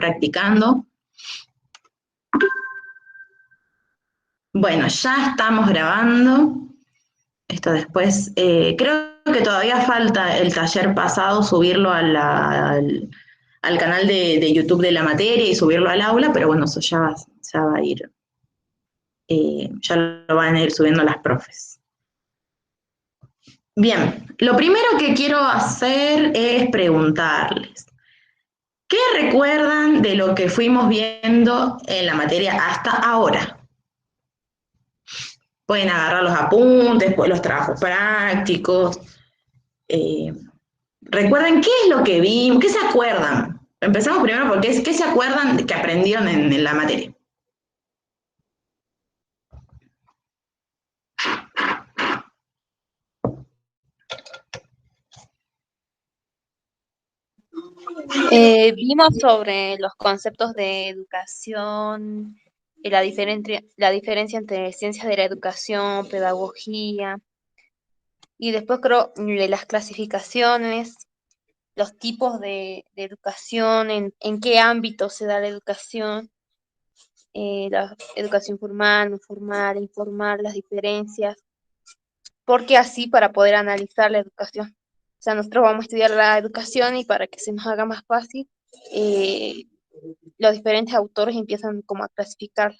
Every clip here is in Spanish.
practicando. Bueno, ya estamos grabando. Esto después, creo que todavía falta el taller pasado subirlo al canal de YouTube de la materia y subirlo al aula, pero bueno, eso ya va a ir, ya lo van a ir subiendo las profes. Bien, lo primero que quiero hacer es preguntarles, ¿qué recuerdan de lo que fuimos viendo en la materia hasta ahora? Pueden agarrar los apuntes, pues los trabajos prácticos. Eh, Recuerden qué es lo que vimos, qué se acuerdan. Empezamos primero por qué se acuerdan que aprendieron en la materia. Vimos sobre los conceptos de educación, la diferencia entre ciencias de la educación, pedagogía, y después creo las clasificaciones, los tipos de educación, en qué ámbito se da la educación, la educación formal, no formal, informal, las diferencias, porque así para poder analizar la educación. O sea, nosotros vamos a estudiar la educación y para que se nos haga más fácil, eh, los diferentes autores empiezan como a clasificar.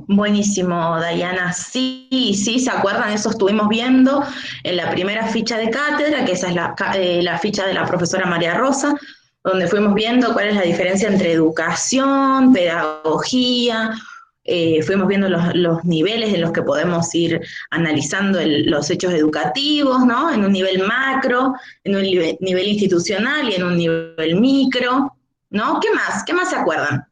Buenísimo, Dayana. Sí, se acuerdan, eso estuvimos viendo en la primera ficha de cátedra, que esa es la ficha de la profesora María Rosa, donde fuimos viendo cuál es la diferencia entre educación, pedagogía, fuimos viendo los niveles en los que podemos ir analizando los hechos educativos, ¿no? En un nivel macro, en un nivel institucional y en un nivel micro, ¿no? ¿Qué más? ¿Qué más se acuerdan?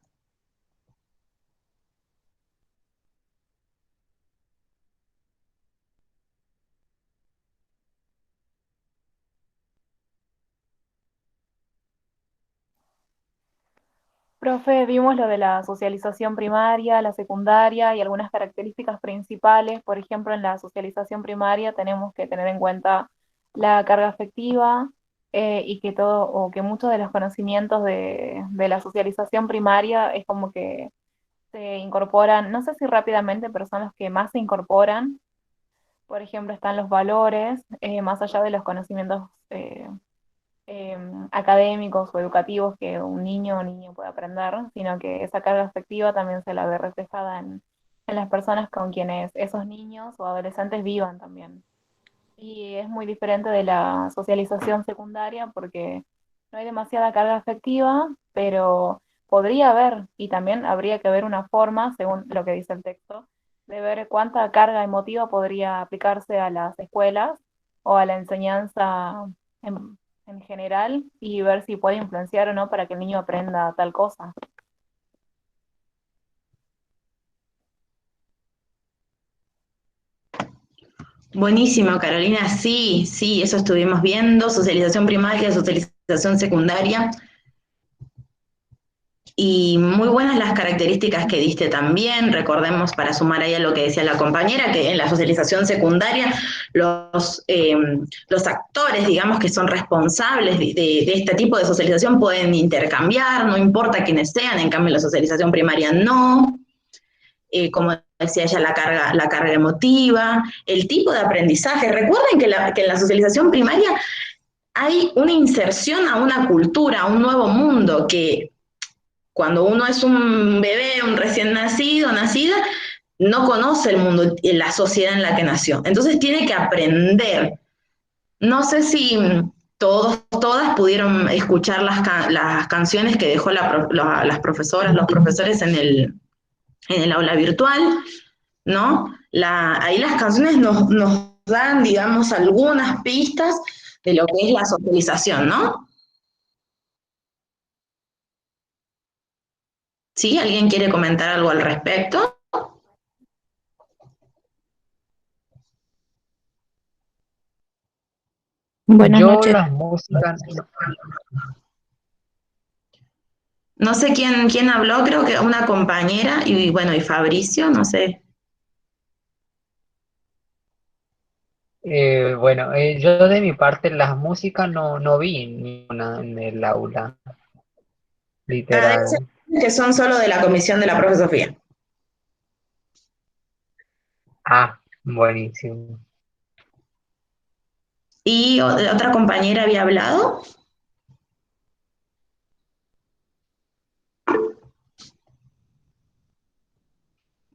Profe, vimos lo de la socialización primaria, la secundaria y algunas características principales. Por ejemplo, en la socialización primaria tenemos que tener en cuenta la carga afectiva y que todo, o que muchos de los conocimientos de la socialización primaria es como que se incorporan, no sé si rápidamente, pero son los que más se incorporan. Por ejemplo, están los valores, más allá de los conocimientos académicos o educativos que un niño o niña puede aprender, sino que esa carga afectiva también se la ve reflejada en las personas con quienes esos niños o adolescentes vivan también. Y es muy diferente de la socialización secundaria porque no hay demasiada carga afectiva, pero podría haber, y también habría que ver una forma, según lo que dice el texto, de ver cuánta carga emotiva podría aplicarse a las escuelas o a la enseñanza en general y ver si puede influenciar o no para que el niño aprenda tal cosa. Buenísimo, Carolina. Sí, eso estuvimos viendo, socialización primaria, socialización secundaria. Y muy buenas las características que diste también. Recordemos, para sumar ahí a lo que decía la compañera, que en la socialización secundaria los actores, digamos, que son responsables de este tipo de socialización pueden intercambiar, no importa quiénes sean, en cambio en la socialización primaria no. Como decía ella, la carga emotiva, el tipo de aprendizaje. Recuerden que en la socialización primaria hay una inserción a una cultura, a un nuevo mundo, que cuando uno es un bebé, un recién nacido, nacida, no conoce el mundo y la sociedad en la que nació. Entonces tiene que aprender. No sé si todas pudieron escuchar las canciones que dejó las profesoras, los profesores en el aula virtual, ¿no? Ahí las canciones nos dan, digamos, algunas pistas de lo que es la socialización, ¿no? ¿Sí? ¿Alguien quiere comentar algo al respecto? Buenas Yo noches. las músicas, No sé quién habló, creo que una compañera, y bueno, y Fabricio, no sé. Bueno, yo de mi parte las músicas no vi ninguna en el aula, Ah, debe ser literal. que son solo de la comisión de la profe Sofía. Ah, buenísimo. ¿Y otra compañera había hablado?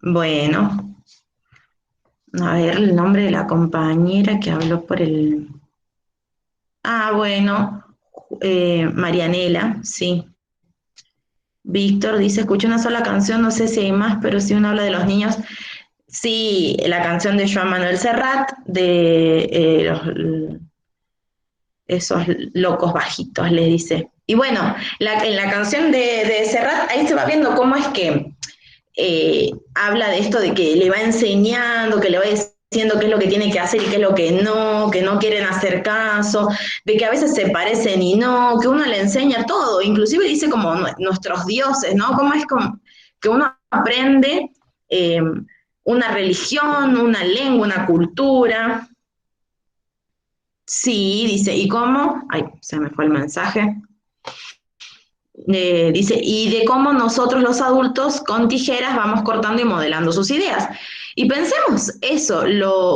Bueno, a ver el nombre de la compañera que habló por el... Ah, bueno, Marianela, sí. Víctor dice, escuché una sola canción, no sé si hay más, pero si uno habla de los niños, sí, la canción de Joan Manuel Serrat, de esos locos bajitos, le dice. Y bueno, en la canción de Serrat, ahí se va viendo cómo es que habla de esto de que le va enseñando, que le va diciendo qué es lo que tiene que hacer y qué es lo que no quieren hacer caso, de que a veces se parecen y no, que uno le enseña todo, inclusive dice como nuestros dioses, ¿no? Cómo es como que uno aprende una religión, una lengua, una cultura. Sí, dice, ¿y cómo? Ay, se me fue el mensaje. Dice, y de cómo nosotros los adultos con tijeras vamos cortando y modelando sus ideas. Y pensemos eso,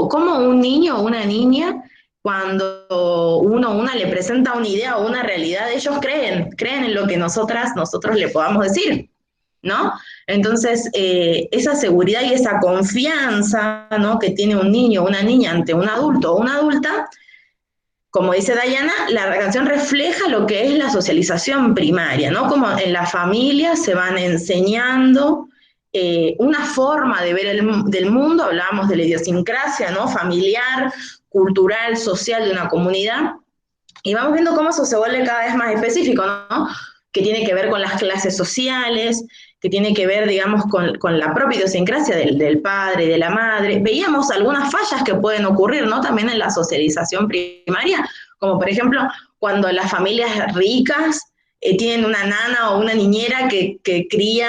cómo un niño o una niña, cuando uno una le presenta una idea o una realidad, ellos creen en lo que nosotros le podamos decir, ¿no? Entonces, esa seguridad y esa confianza, ¿no?, que tiene un niño o una niña ante un adulto o una adulta, como dice Diana, la canción refleja lo que es la socialización primaria, ¿no? Como en la familia se van enseñando una forma de ver del mundo, hablábamos de la idiosincrasia, ¿no? Familiar, cultural, social de una comunidad, y vamos viendo cómo eso se vuelve cada vez más específico, ¿no? Que tiene que ver con las clases sociales, que tiene que ver, digamos, con la propia idiosincrasia del padre y de la madre. Veíamos algunas fallas que pueden ocurrir, ¿no? También en la socialización primaria, como por ejemplo, cuando las familias ricas tienen una nana o una niñera que cría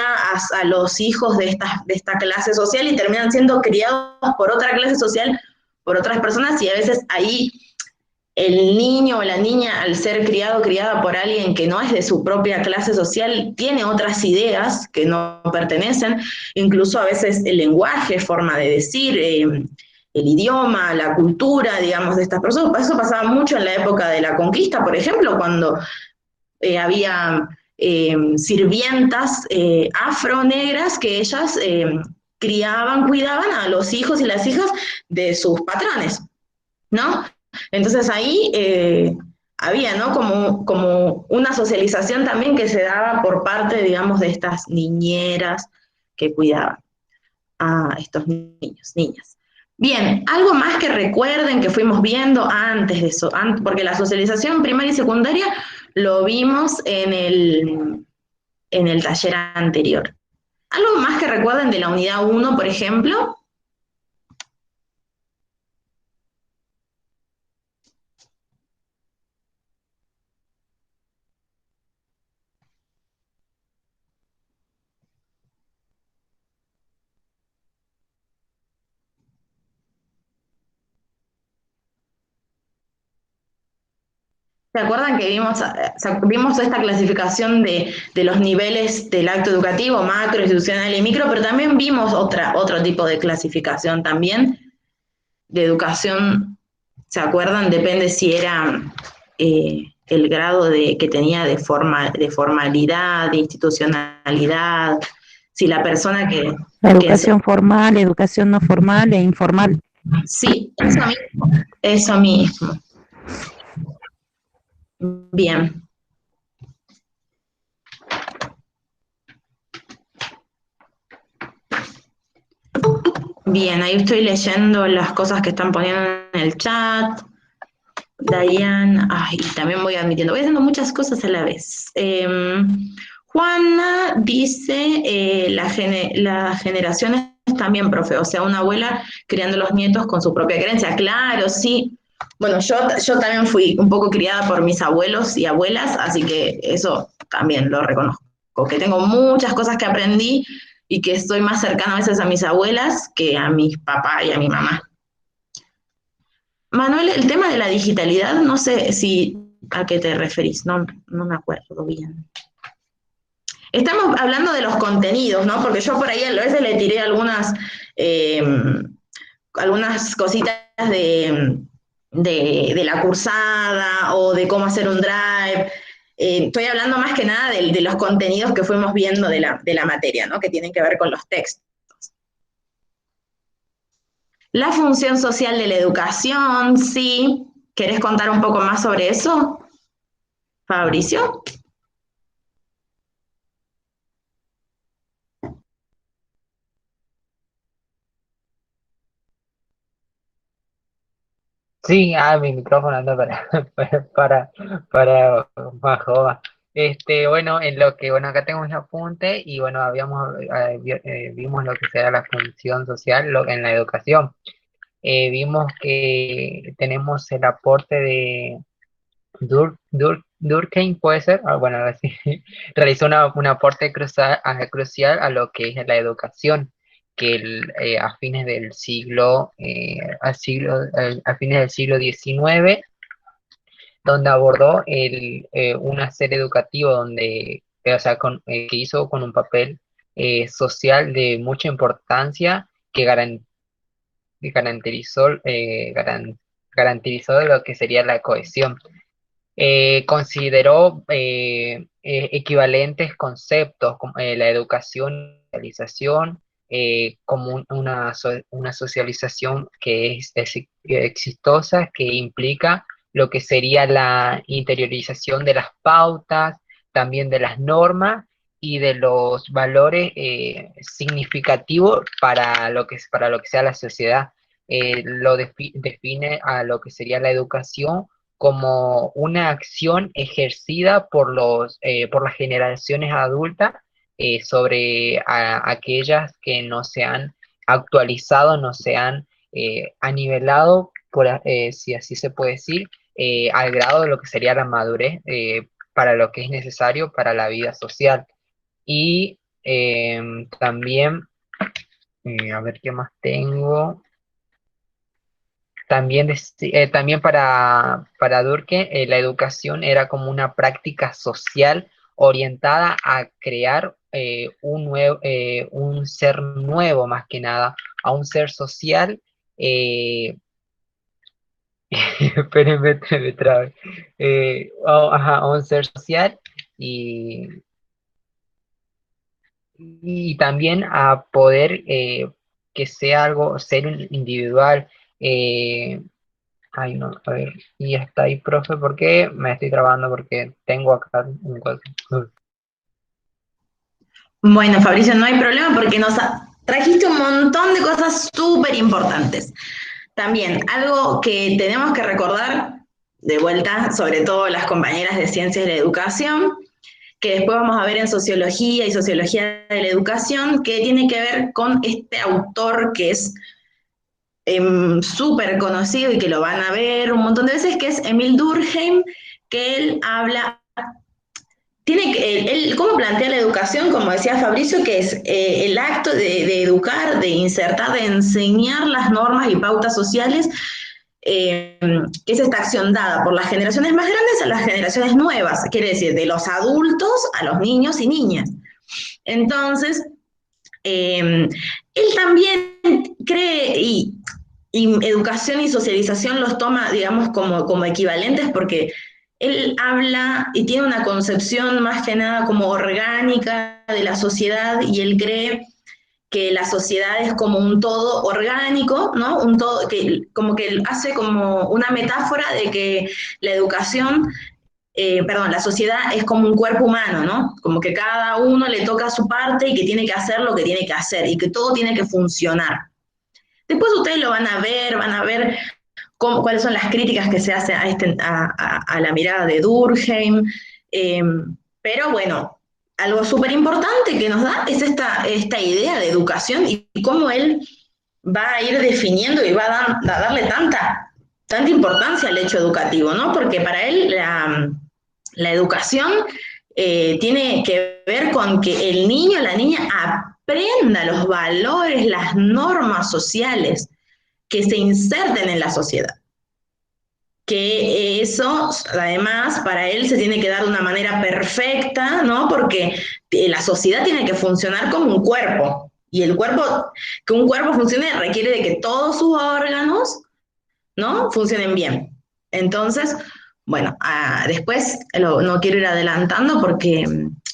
a los hijos de esta clase social y terminan siendo criados por otra clase social, por otras personas, y a veces ahí el niño o la niña, al ser criado o criada por alguien que no es de su propia clase social, tiene otras ideas que no pertenecen, incluso a veces el lenguaje, forma de decir, el idioma, la cultura, digamos, de estas personas. Eso pasaba mucho en la época de la conquista, por ejemplo, cuando había sirvientas afro-negras que ellas criaban, cuidaban a los hijos y las hijas de sus patrones, ¿no? Entonces ahí había, ¿no? Como una socialización también que se daba por parte, digamos, de estas niñeras que cuidaban a estos niños, niñas. Bien, algo más que recuerden que fuimos viendo antes de eso, porque la socialización primaria y secundaria lo vimos en el taller anterior. Algo más que recuerden de la unidad 1, por ejemplo. ¿Se acuerdan que vimos esta clasificación de los niveles del acto educativo, macro, institucional y micro, pero también vimos otro tipo de clasificación también de educación? ¿Se acuerdan? Depende si era el grado que tenía de formalidad, de institucionalidad, si la persona La que educación formal, educación no formal e informal. Sí, eso mismo, eso mismo. Bien. Bien, ahí estoy leyendo las cosas que están poniendo en el chat. Diane, ay, también voy admitiendo, voy haciendo muchas cosas a la vez. Juana dice, las generaciones también, profe, o sea, una abuela criando los nietos con su propia creencia. Claro, sí. Bueno, yo también fui un poco criada por mis abuelos y abuelas, así que eso también lo reconozco, que tengo muchas cosas que aprendí y que estoy más cercana a veces a mis abuelas que a mi papá y a mi mamá. Manuel, el tema de la digitalidad, no sé si a qué te referís, no me acuerdo bien. Estamos hablando de los contenidos, ¿no? Porque yo por ahí a veces le tiré eh, algunas cositas de la cursada o de cómo hacer un drive. Estoy hablando más que nada de los contenidos que fuimos viendo de la materia, ¿no? Que tienen que ver con los textos. La función social de la educación, sí. ¿Querés contar un poco más sobre eso, Fabricio? Sí, mi micrófono anda para, para más joven. Bueno, en lo que, bueno, acá tengo un apunte y bueno, vimos lo que será la función social en la educación. Vimos que tenemos el aporte de Durkheim, puede ser, bueno, así, realizó un aporte crucial a lo que es la educación, que a fines del a fines del siglo XIX, donde abordó un hacer educativo o sea, que hizo con un papel social de mucha importancia que garantizó lo que sería la cohesión. Consideró equivalentes conceptos como la educación, la socialización, como una socialización que es exitosa, que implica lo que sería la interiorización de las pautas, también de las normas y de los valores significativos para lo que sea la sociedad. Define a lo que sería la educación como una acción ejercida por las generaciones adultas sobre aquellas que no se han actualizado, no se han anivelado, si así se puede decir, al grado de lo que sería la madurez para lo que es necesario para la vida social. Y también, a ver qué más tengo. También para Durkheim, la educación era como una práctica social orientada a crear un ser nuevo, más que nada, a un ser social. Espérenme, me trabé. A un ser social y, y también a poder que sea algo, ser un individual. eh, Ay, no, a ver, y está ahí, profe, ¿por qué me estoy trabando? Porque tengo acá un Bueno, Fabricio, no hay problema porque trajiste un montón de cosas súper importantes. También, algo que tenemos que recordar, de vuelta, sobre todo las compañeras de Ciencias de la Educación, que después vamos a ver en Sociología y Sociología de la Educación, que tiene que ver con este autor que es súper conocido y que lo van a ver un montón de veces, que es Emil Durkheim, que él habla, cómo plantea la educación, como decía Fabricio, que es el acto de educar, de insertar, de enseñar las normas y pautas sociales, que es esta acción dada por las generaciones más grandes a las generaciones nuevas, quiere decir, de los adultos a los niños y niñas. Entonces, él también cree, y educación y socialización los toma, digamos, como equivalentes porque él habla y tiene una concepción más que nada como orgánica de la sociedad y él cree que la sociedad es como un todo orgánico, ¿no? Un todo que como que hace como una metáfora de que la educación, la sociedad es como un cuerpo humano, ¿no? Como que cada uno le toca su parte y que tiene que hacer lo que tiene que hacer y que todo tiene que funcionar. Después ustedes lo van a ver cuáles son las críticas que se hacen a la mirada de Durkheim. Eh, pero bueno, algo súper importante que nos da es esta idea de educación y cómo él va a ir definiendo y va a darle tanta importancia al hecho educativo, ¿no? Porque para él la educación tiene que ver con que el niño, la niña aprenda los valores, las normas sociales que se inserten en la sociedad. que eso, además, para él se tiene que dar de una manera perfecta, ¿no? Porque la sociedad tiene que funcionar como un cuerpo. Y el cuerpo, que un cuerpo funcione requiere de que todos sus órganos, ¿no? Funcionen bien. Entonces, bueno, después no quiero ir adelantando porque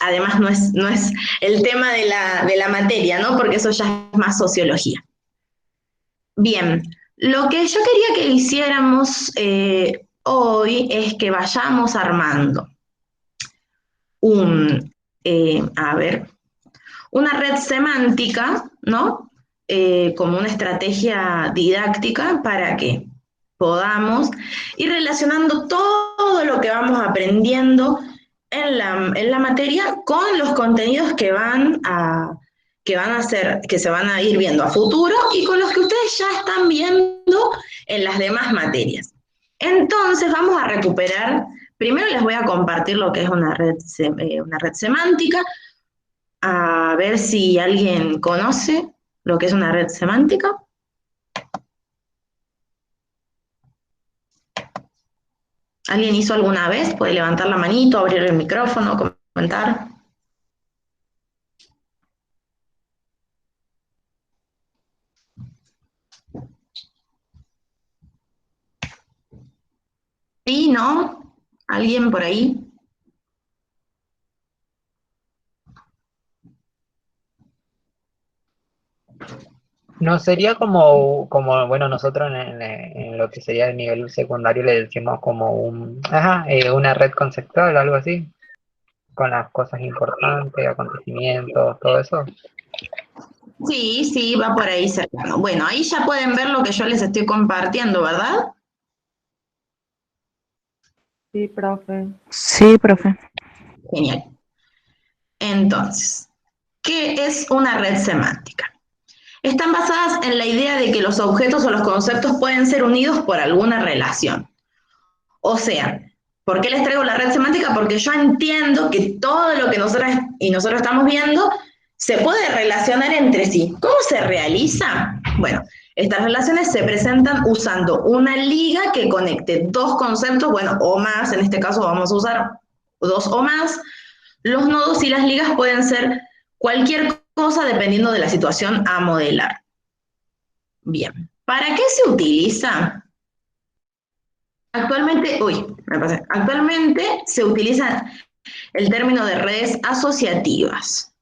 además no es el tema de la materia, ¿no? Porque eso ya es más sociología. Bien, lo que yo quería que hiciéramos hoy es que vayamos armando a ver, una red semántica, ¿no? Como una estrategia didáctica para que podamos ir relacionando todo lo que vamos aprendiendo en la materia con los contenidos que que se van a ir viendo a futuro y con los que ustedes ya están viendo en las demás materias. Entonces vamos a recuperar, primero les voy a compartir lo que es una red semántica, a ver si alguien conoce lo que es una red semántica. ¿Alguien hizo alguna vez? Puede levantar la manito, abrir el micrófono, comentar. ¿Sí, no? ¿Alguien por ahí? No sería como bueno, nosotros en lo que sería el nivel secundario le decimos como una red conceptual, algo así, con las cosas importantes, acontecimientos, todo eso. Sí, sí, va por ahí cercano. Bueno, ahí ya pueden ver lo que yo les estoy compartiendo, ¿verdad? Sí, profe. Sí, profe. Genial. Entonces, ¿qué es una red semántica? Están basadas en la idea de que los objetos o los conceptos pueden ser unidos por alguna relación. O sea, ¿por qué les traigo la red semántica? Porque yo entiendo que todo lo que nosotros estamos viendo se puede relacionar entre sí. ¿Cómo se realiza? Bueno, estas relaciones se presentan usando una liga que conecte dos conceptos, bueno, o más, en este caso vamos a usar dos o más. Los nodos y las ligas pueden ser cualquier cosa dependiendo de la situación a modelar. Bien, ¿para qué se utiliza? Actualmente se utiliza el término de redes asociativas.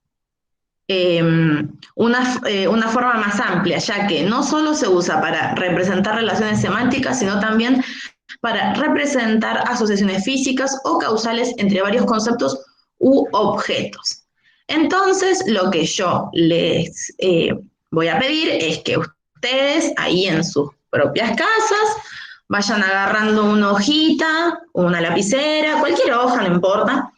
Una forma más amplia, ya que no solo se usa para representar relaciones semánticas, sino también para representar asociaciones físicas o causales entre varios conceptos u objetos. Entonces, lo que yo les voy a pedir es que ustedes ahí en sus propias casas vayan agarrando una hojita, una lapicera, cualquier hoja, no importa,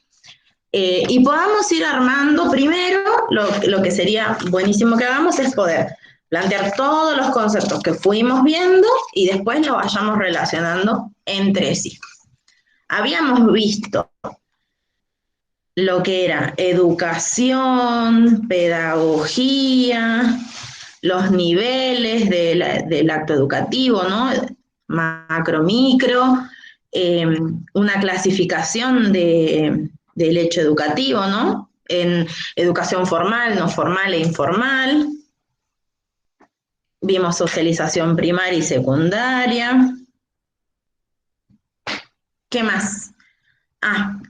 y podamos ir armando primero, lo que sería buenísimo que hagamos es poder plantear todos los conceptos que fuimos viendo y después los vayamos relacionando entre sí. Habíamos visto lo que era educación, pedagogía, los niveles del acto educativo, ¿no? Macro, micro, una clasificación del hecho educativo, ¿no? En educación formal, no formal e informal. Vimos socialización primaria y secundaria. ¿Qué más?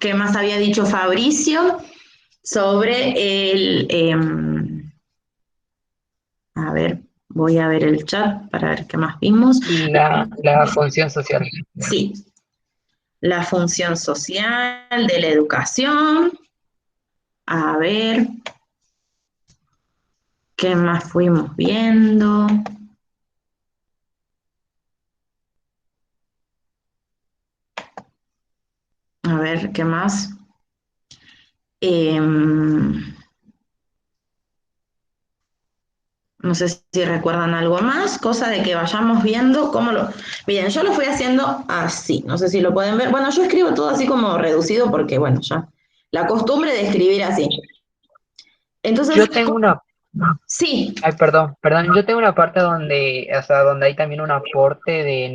¿Qué más había dicho Fabricio? Sobre a ver, voy a ver el chat para ver qué más vimos. La función social. Sí, la función social de la educación. A ver, ¿qué más fuimos viendo? A ver, ¿qué más? No sé si recuerdan algo más, cosa de que vayamos viendo cómo lo... Miren, yo lo fui haciendo así, no sé si lo pueden ver. Bueno, yo escribo todo así como reducido porque, bueno, ya la costumbre de escribir así. Entonces, Yo tengo una... sí. Ay, perdón, yo tengo una parte donde hay también un aporte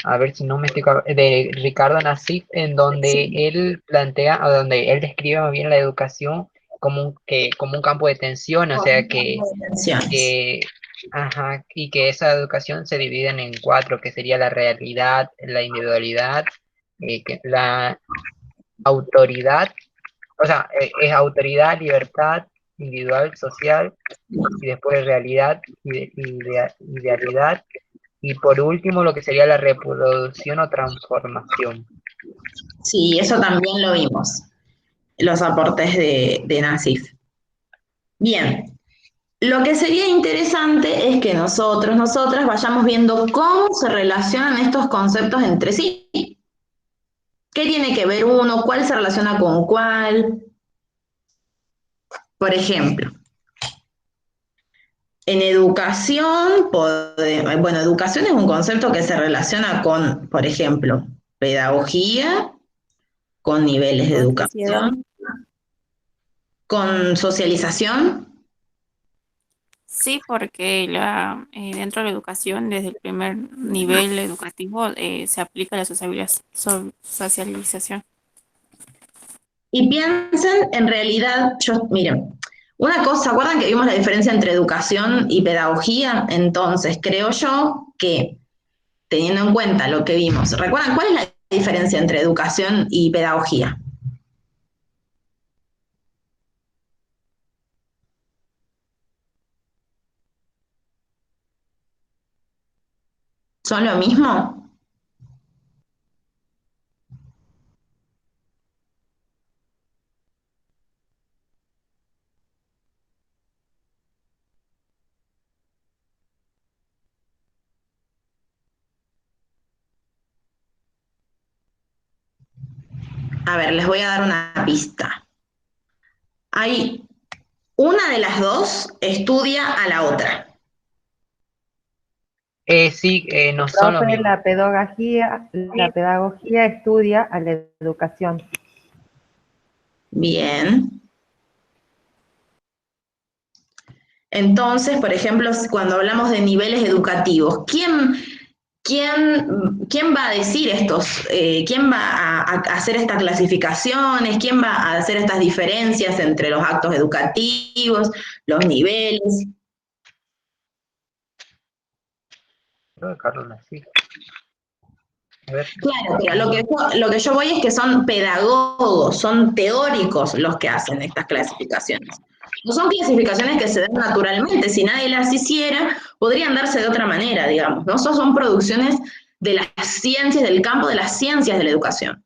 a ver si no me estoy, de Ricardo Nassif, en donde Sí, él plantea, o donde él describe más bien la educación como un campo de tensión, o con sea intenciones. que, ajá, y que esa educación se divide en cuatro, que sería la realidad, la individualidad, la autoridad, o sea, es autoridad, libertad individual, social, y después realidad, idealidad, y por último lo que sería la reproducción o transformación. Sí, eso también lo vimos, los aportes de Nassif. Bien, lo que sería interesante es que nosotras vayamos viendo cómo se relacionan estos conceptos entre sí. ¿Qué tiene que ver uno? ¿Cuál se relaciona con cuál? Por ejemplo, en educación, bueno, educación es un concepto que se relaciona con, por ejemplo, pedagogía, con niveles de Con sociedad. educación, con socialización. Sí, porque dentro de la educación, desde el primer nivel educativo, se aplica la socialización. Y piensen, en realidad, miren, una cosa, ¿acuerdan que vimos la diferencia entre educación y pedagogía? Entonces, creo yo que, teniendo en cuenta lo que vimos, ¿recuerdan cuál es la diferencia entre educación y pedagogía? ¿Son lo mismo? A ver, les voy a dar una pista. Hay una de las dos estudia a la otra. Sí, no son lo Profe, mismo. la pedagogía estudia a la educación. Bien. Entonces, por ejemplo, cuando hablamos de niveles educativos, ¿quién va a decir estos? ¿Quién va a hacer estas clasificaciones? ¿Quién va a hacer estas diferencias entre los actos educativos, los niveles? Creo que Carlos Nassif. A ver. Claro, pero lo que yo voy es que son pedagogos, son teóricos los que hacen estas clasificaciones. No son clasificaciones que se dan naturalmente, si nadie las hiciera, podrían darse de otra manera, digamos, ¿no? Son producciones de las ciencias, del campo de las ciencias de la educación.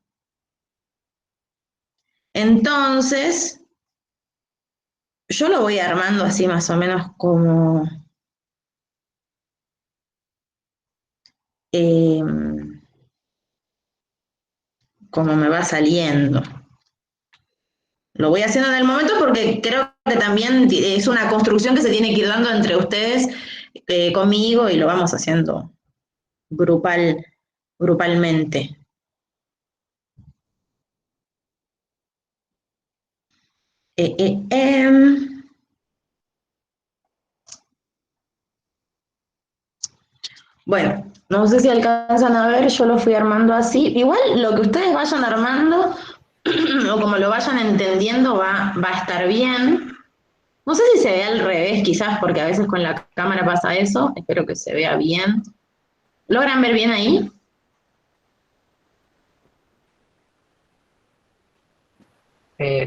Entonces, yo lo voy armando así más o menos eh, como me va saliendo. Lo voy haciendo en el momento porque creo que también es una construcción que se tiene que ir dando entre ustedes, conmigo, y lo vamos haciendo grupalmente. Eh, eh, em. Bueno, no sé si alcanzan a ver, yo lo fui armando así. Igual lo que ustedes vayan armando o como lo vayan entendiendo va a estar bien. No sé si se ve al revés, quizás, porque a veces con la cámara pasa eso. Espero que se vea bien. ¿Logran ver bien ahí?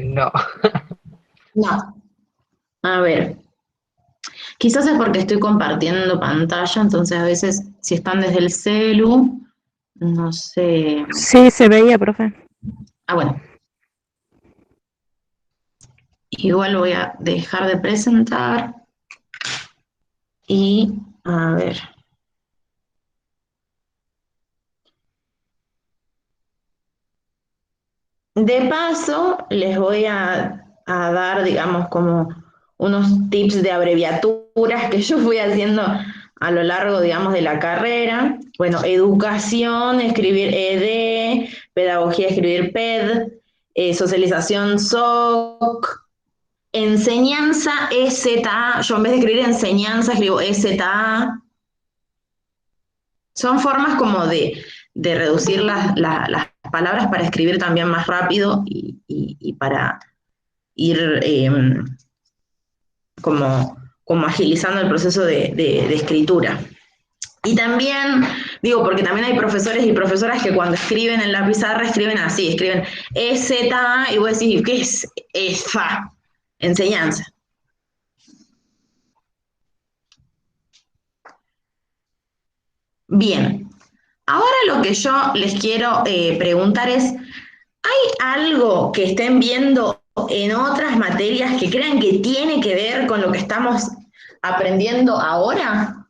No. No. A ver. Quizás es porque estoy compartiendo pantalla, entonces a veces si están desde el celu, no sé. Sí, se veía, profe. Ah, bueno. Igual voy a dejar de presentar y a ver. De paso, les voy a dar, digamos, como unos tips de abreviaturas que yo fui haciendo a lo largo, digamos, de la carrera. Bueno, educación, escribir ED, pedagogía, escribir PED, socialización SOC, enseñanza EZA. Yo en vez de escribir enseñanza, escribo EZA. Son formas como de reducir las palabras para escribir también más rápido y para ir como agilizando el proceso de escritura. Y también, digo, porque también hay profesores y profesoras que cuando escriben en la pizarra escriben así, escriben EZ, y vos decís, ¿qué es EFA? Enseñanza. Bien, ahora lo que yo les quiero preguntar es, ¿hay algo que estén viendo en otras materias que crean que tiene que ver con lo que estamos aprendiendo ahora?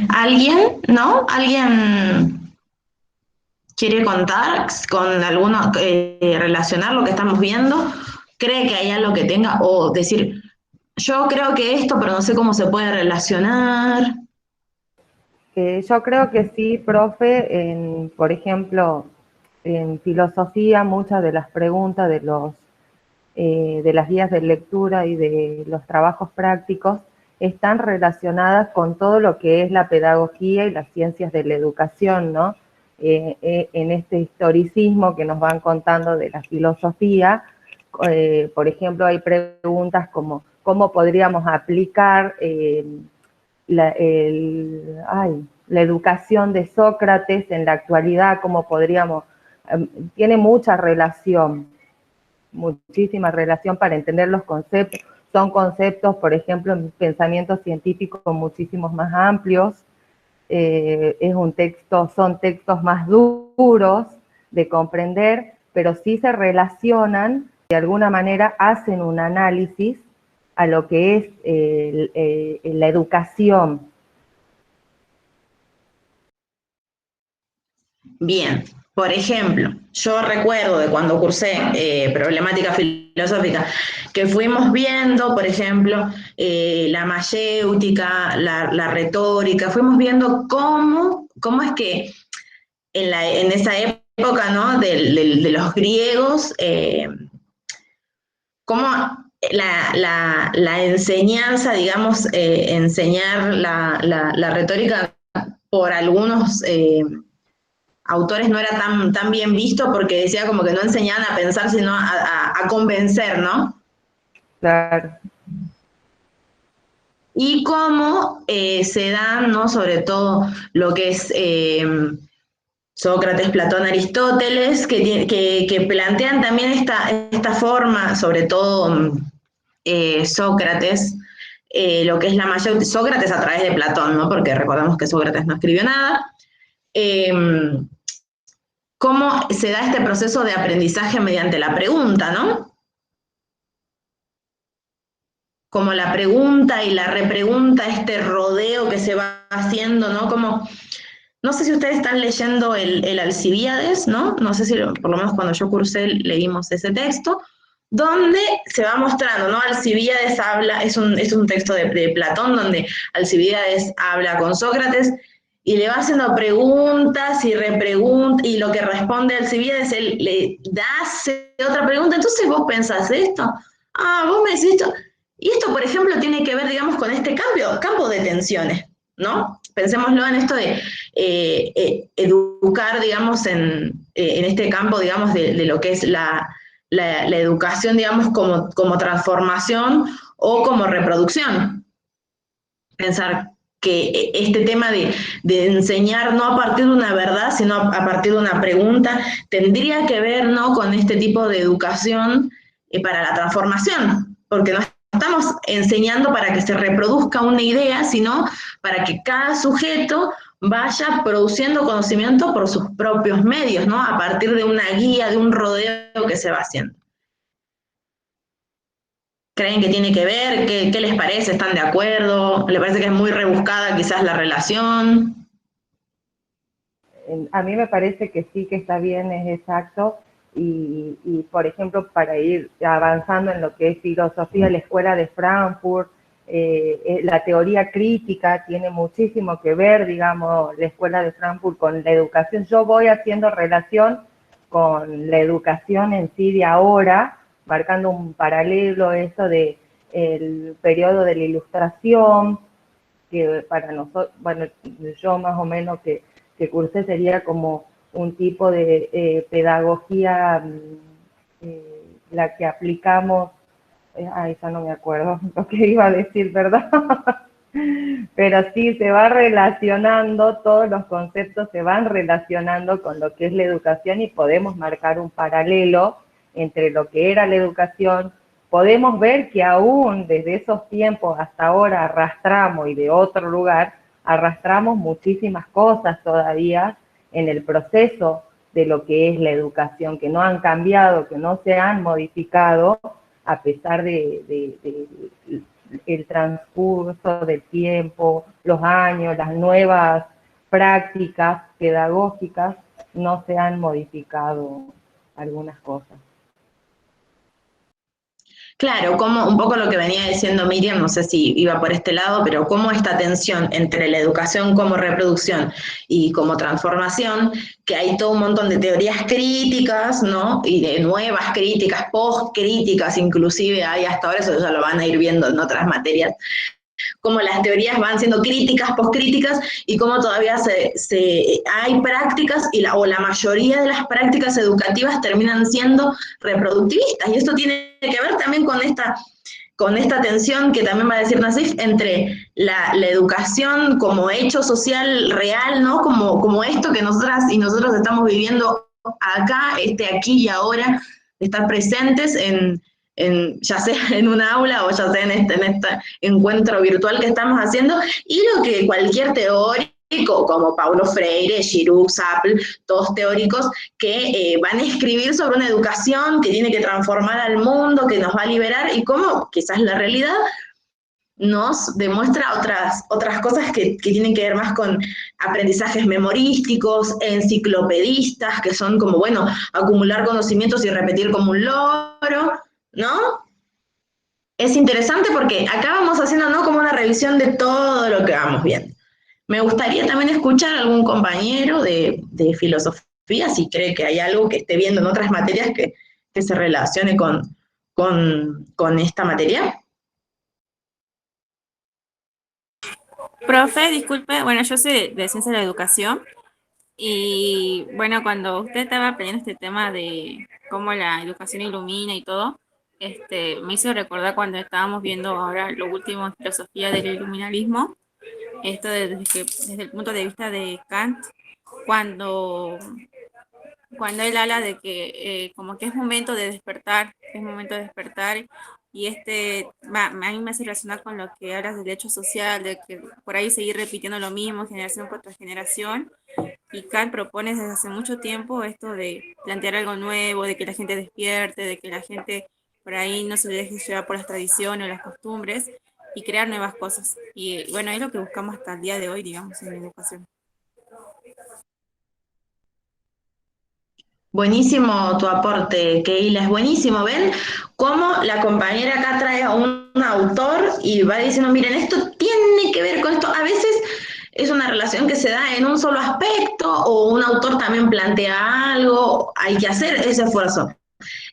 ¿Alguien? ¿No? ¿Alguien quiere contar con alguno, relacionar lo que estamos viendo? ¿Cree que hay algo que tenga? O decir, yo creo que esto, pero no sé cómo se puede relacionar. Yo creo que sí, profe, por ejemplo, en filosofía muchas de las preguntas de las guías de lectura y de los trabajos prácticos están relacionadas con todo lo que es la pedagogía y las ciencias de la educación, ¿no? En este historicismo que nos van contando de la filosofía, por ejemplo, hay preguntas como cómo podríamos aplicar la educación de Sócrates en la actualidad, cómo podríamos, tiene mucha relación, muchísima relación para entender los conceptos. Son conceptos, por ejemplo, en pensamiento científico muchísimos más amplios. Son textos más duros de comprender, pero sí se relacionan, de alguna manera hacen un análisis a lo que es la educación. Bien, por ejemplo, yo recuerdo de cuando cursé problemática filosófica, que fuimos viendo, por ejemplo, la mayéutica, la retórica, fuimos viendo cómo es que en esa época, ¿no? de los griegos, cómo la enseñanza, digamos, enseñar la retórica por algunos autores no era tan bien visto porque decía como que no enseñaban a pensar, sino a convencer, ¿no? Claro. Y cómo se dan, ¿no? Sobre todo lo que es Sócrates, Platón, Aristóteles, que plantean también esta forma, sobre todo Sócrates, lo que es la mayor, Sócrates a través de Platón, ¿no? Porque recordemos que Sócrates no escribió nada. Cómo se da este proceso de aprendizaje mediante la pregunta, ¿no? Como la pregunta y la repregunta, este rodeo que se va haciendo, ¿no? Como, no sé si ustedes están leyendo el Alcibíades, ¿no? No sé si, por lo menos cuando yo cursé, leímos ese texto, donde se va mostrando, ¿no? Alcibíades habla, es un texto de Platón, donde Alcibíades habla con Sócrates, y le va haciendo preguntas y repreguntas, y lo que responde Alcibíades, él le hace otra pregunta, entonces vos pensás esto, vos me decís esto, y esto, por ejemplo, tiene que ver, digamos, con este campo de tensiones, ¿no? Pensémoslo en esto de educar, digamos, en este campo, digamos, de lo que es la educación, digamos, como transformación o como reproducción. Pensar que este tema de enseñar no a partir de una verdad, sino a partir de una pregunta, tendría que ver, ¿no? Con este tipo de educación para la transformación, porque no estamos enseñando para que se reproduzca una idea, sino para que cada sujeto vaya produciendo conocimiento por sus propios medios, ¿no? A partir de una guía, de un rodeo que se va haciendo. ¿Creen que tiene que ver? ¿Qué les parece? ¿Están de acuerdo? ¿Le parece que es muy rebuscada quizás la relación? A mí me parece que sí, que está bien, es exacto. Y por ejemplo, para ir avanzando en lo que es filosofía, la Escuela de Frankfurt la teoría crítica tiene muchísimo que ver, digamos, la Escuela de Frankfurt con la educación. Yo voy haciendo relación con la educación en sí de ahora, marcando un paralelo eso de el periodo de la Ilustración, que para nosotros, bueno, yo más o menos que cursé sería como un tipo de pedagogía, la que aplicamos, ay, ya no me acuerdo lo que iba a decir, ¿verdad? Pero sí, se va relacionando, todos los conceptos se van relacionando con lo que es la educación y podemos marcar un paralelo entre lo que era la educación. Podemos ver que aún desde esos tiempos hasta ahora arrastramos, y de otro lugar, arrastramos muchísimas cosas todavía en el proceso de lo que es la educación, que no han cambiado, que no se han modificado, a pesar de el transcurso del tiempo, los años, las nuevas prácticas pedagógicas, no se han modificado algunas cosas. Claro, como un poco lo que venía diciendo Miriam, no sé si iba por este lado, pero cómo esta tensión entre la educación como reproducción y como transformación, que hay todo un montón de teorías críticas, ¿no? Y de nuevas críticas, post-críticas, inclusive hay hasta ahora, eso ya lo van a ir viendo en otras materias, cómo las teorías van siendo críticas, poscríticas, y cómo todavía hay prácticas, o la mayoría de las prácticas educativas terminan siendo reproductivistas, y esto tiene que ver también con esta tensión que también va a decir Nassif, entre la educación como hecho social real, ¿no? Como esto que nosotras y nosotros estamos viviendo acá, aquí y ahora, estar presentes ya sea en un aula o ya sea en este encuentro virtual que estamos haciendo, y lo que cualquier teórico como Paulo Freire, Giroux, Sapl, todos teóricos que van a escribir sobre una educación que tiene que transformar al mundo, que nos va a liberar, y cómo quizás la realidad nos demuestra otras cosas que tienen que ver más con aprendizajes memorísticos, enciclopedistas, que son como, bueno, acumular conocimientos y repetir como un loro, ¿no? Es interesante porque acá vamos haciendo, ¿no?, como una revisión de todo lo que vamos viendo. Me gustaría también escuchar a algún compañero de filosofía, si cree que hay algo que esté viendo en otras materias que se relacione con esta materia. Profe, disculpe, bueno, yo soy de Ciencia de la Educación y bueno, cuando usted estaba aprendiendo este tema de cómo la educación ilumina y todo, me hizo recordar cuando estábamos viendo ahora lo último en filosofía del iluminalismo, esto desde el punto de vista de Kant, cuando él habla de que como que es momento de despertar, y a mí me hace relacionar con lo que hablas del derecho social, de que por ahí seguir repitiendo lo mismo generación contra generación, y Kant propone desde hace mucho tiempo esto de plantear algo nuevo, de que la gente despierte, de que la gente por ahí no se deje llevar por las tradiciones o las costumbres y crear nuevas cosas. Y bueno, es lo que buscamos hasta el día de hoy, digamos, en la educación. Buenísimo tu aporte, Keila, es buenísimo. ¿Ven cómo la compañera acá trae a un autor y va diciendo, miren, esto tiene que ver con esto? A veces es una relación que se da en un solo aspecto, o un autor también plantea algo, hay que hacer ese esfuerzo.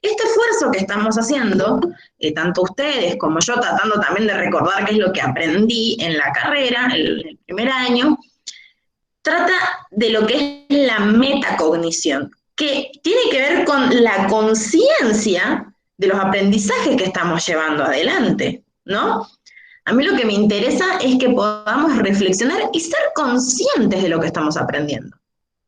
Este esfuerzo que estamos haciendo, tanto ustedes como yo, tratando también de recordar qué es lo que aprendí en la carrera, el primer año, trata de lo que es la metacognición, que tiene que ver con la conciencia de los aprendizajes que estamos llevando adelante, ¿no? A mí lo que me interesa es que podamos reflexionar y ser conscientes de lo que estamos aprendiendo,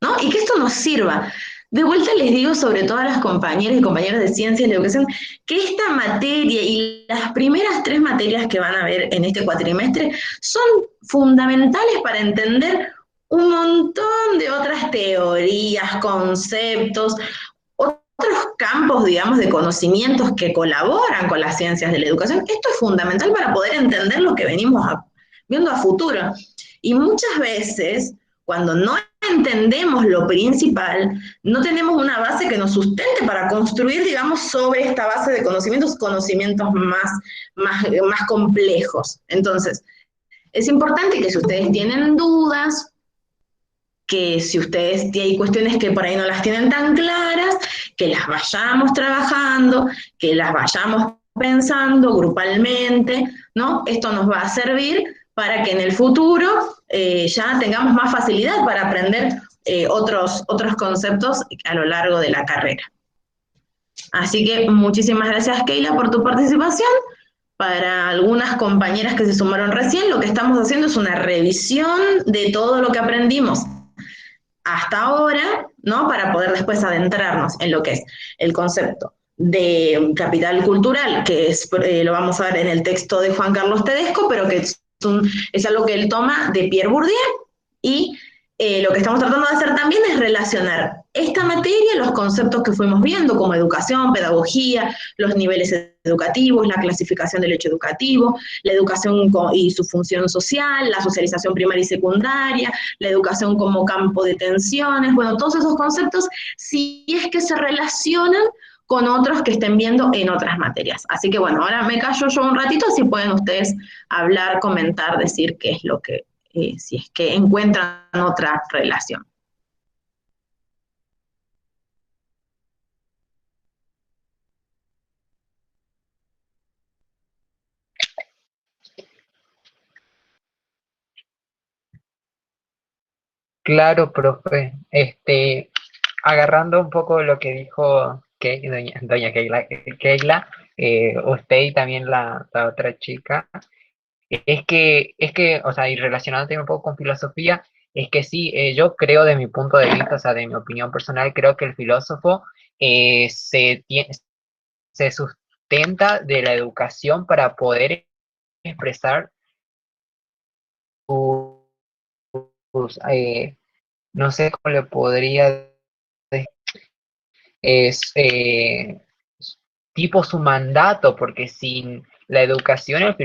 ¿no? Y que esto nos sirva. De vuelta les digo, sobre todo a las compañeras y compañeros de ciencias de la educación, que esta materia y las primeras 3 materias que van a ver en este cuatrimestre son fundamentales para entender un montón de otras teorías, conceptos, otros campos, digamos, de conocimientos que colaboran con las ciencias de la educación. Esto es fundamental para poder entender lo que venimos viendo a futuro. Y muchas veces, cuando no entendemos lo principal, no tenemos una base que nos sustente para construir, digamos, sobre esta base de conocimientos más complejos. Entonces, es importante que si ustedes tienen dudas, que si ustedes hay cuestiones que por ahí no las tienen tan claras, que las vayamos trabajando, que las vayamos pensando grupalmente, ¿no? Esto nos va a servir para que en el futuro ya tengamos más facilidad para aprender otros conceptos a lo largo de la carrera. Así que muchísimas gracias, Keila, por tu participación. Para algunas compañeras que se sumaron recién, lo que estamos haciendo es una revisión de todo lo que aprendimos hasta ahora, ¿no? Para poder después adentrarnos en lo que es el concepto de capital cultural, que lo vamos a ver en el texto de Juan Carlos Tedesco, pero que es algo que él toma de Pierre Bourdieu, y lo que estamos tratando de hacer también es relacionar esta materia, los conceptos que fuimos viendo, como educación, pedagogía, los niveles educativos, la clasificación del hecho educativo, la educación y su función social, la socialización primaria y secundaria, la educación como campo de tensiones, bueno, todos esos conceptos, si es que se relacionan con otros que estén viendo en otras materias. Así que bueno, ahora me callo yo un ratito, así pueden ustedes hablar, comentar, decir qué es lo que, si es que encuentran otra relación. Claro, profe. Agarrando un poco lo que dijo doña Keila, usted y también la otra chica, es que, o sea, y relacionándote un poco con filosofía, es que sí, yo creo de mi punto de vista, o sea, de mi opinión personal, creo que el filósofo se sustenta de la educación para poder expresar sus, no sé cómo le podría decir, es tipo su mandato, porque sin la educación el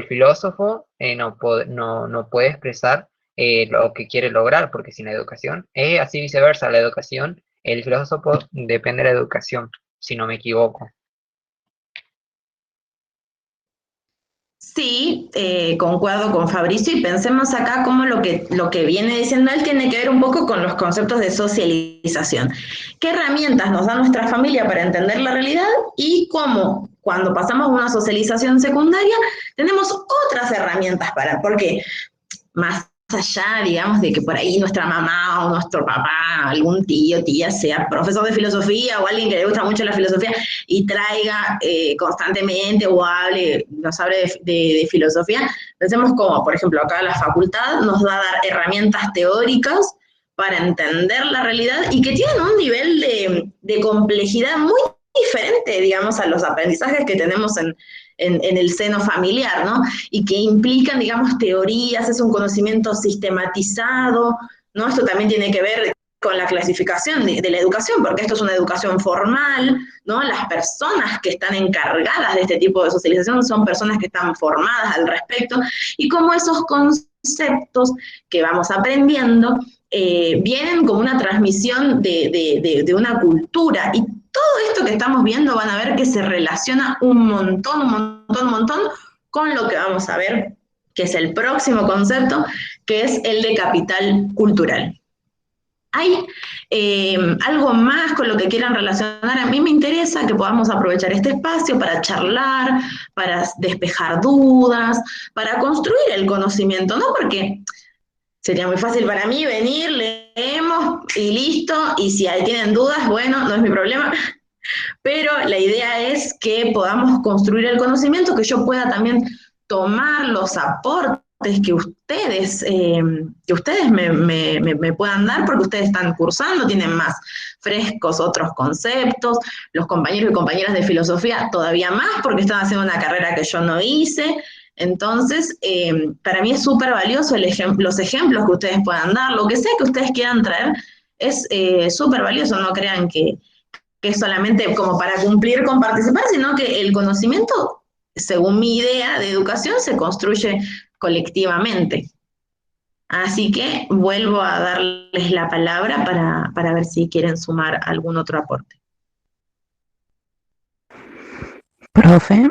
filósofo no puede expresar lo que quiere lograr, porque sin la educación es así viceversa, la educación, el filósofo depende de la educación, si no me equivoco. Sí, concuerdo con Fabricio, y pensemos acá cómo lo que viene diciendo él tiene que ver un poco con los conceptos de socialización. ¿Qué herramientas nos da nuestra familia para entender la realidad y cómo cuando pasamos una socialización secundaria tenemos otras herramientas porque más allá, digamos, de que por ahí nuestra mamá o nuestro papá, algún tío, tía, sea profesor de filosofía o alguien que le gusta mucho la filosofía y traiga constantemente o nos hable de filosofía, pensemos como, por ejemplo, acá la facultad nos va a dar herramientas teóricas para entender la realidad y que tienen un nivel de complejidad muy diferente, digamos, a los aprendizajes que tenemos en el seno familiar, ¿no? Y que implican, digamos, teorías, es un conocimiento sistematizado, ¿no? Esto también tiene que ver con la clasificación de la educación, porque esto es una educación formal, ¿no? Las personas que están encargadas de este tipo de socialización son personas que están formadas al respecto, y cómo esos conceptos que vamos aprendiendo vienen como una transmisión de una cultura, y todo esto que estamos viendo van a ver que se relaciona un montón con lo que vamos a ver, que es el próximo concepto, que es el de capital cultural. ¿Hay algo más con lo que quieran relacionar? A mí me interesa que podamos aprovechar este espacio para charlar, para despejar dudas, para construir el conocimiento, ¿no? Porque sería muy fácil para mí venir, leemos y listo, y si tienen dudas, bueno, no es mi problema, pero la idea es que podamos construir el conocimiento, que yo pueda también tomar los aportes que ustedes me puedan dar, porque ustedes están cursando, tienen más frescos otros conceptos, los compañeros y compañeras de filosofía todavía más, porque están haciendo una carrera que yo no hice. Entonces, para mí es súper valioso los ejemplos que ustedes puedan dar, lo que sea que ustedes quieran traer, es súper valioso, no crean que es solamente como para cumplir con participar, sino que el conocimiento, según mi idea de educación, se construye colectivamente. Así que vuelvo a darles la palabra para ver si quieren sumar algún otro aporte. Profe,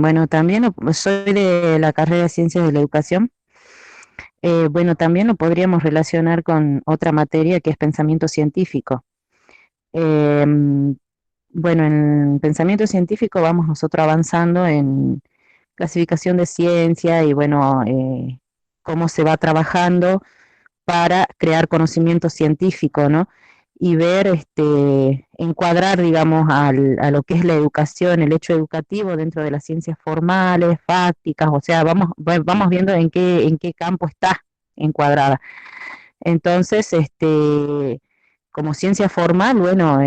bueno, también soy de la carrera de Ciencias de la Educación. Bueno, también lo podríamos relacionar con otra materia que es pensamiento científico. Em, bueno, en pensamiento científico vamos nosotros avanzando en clasificación de ciencia y bueno, cómo se va trabajando para crear conocimiento científico, ¿no? Y ver, encuadrar, digamos, a lo que es la educación, el hecho educativo dentro de las ciencias formales, fácticas, o sea, vamos viendo en qué campo está encuadrada. Entonces, como ciencia formal, bueno,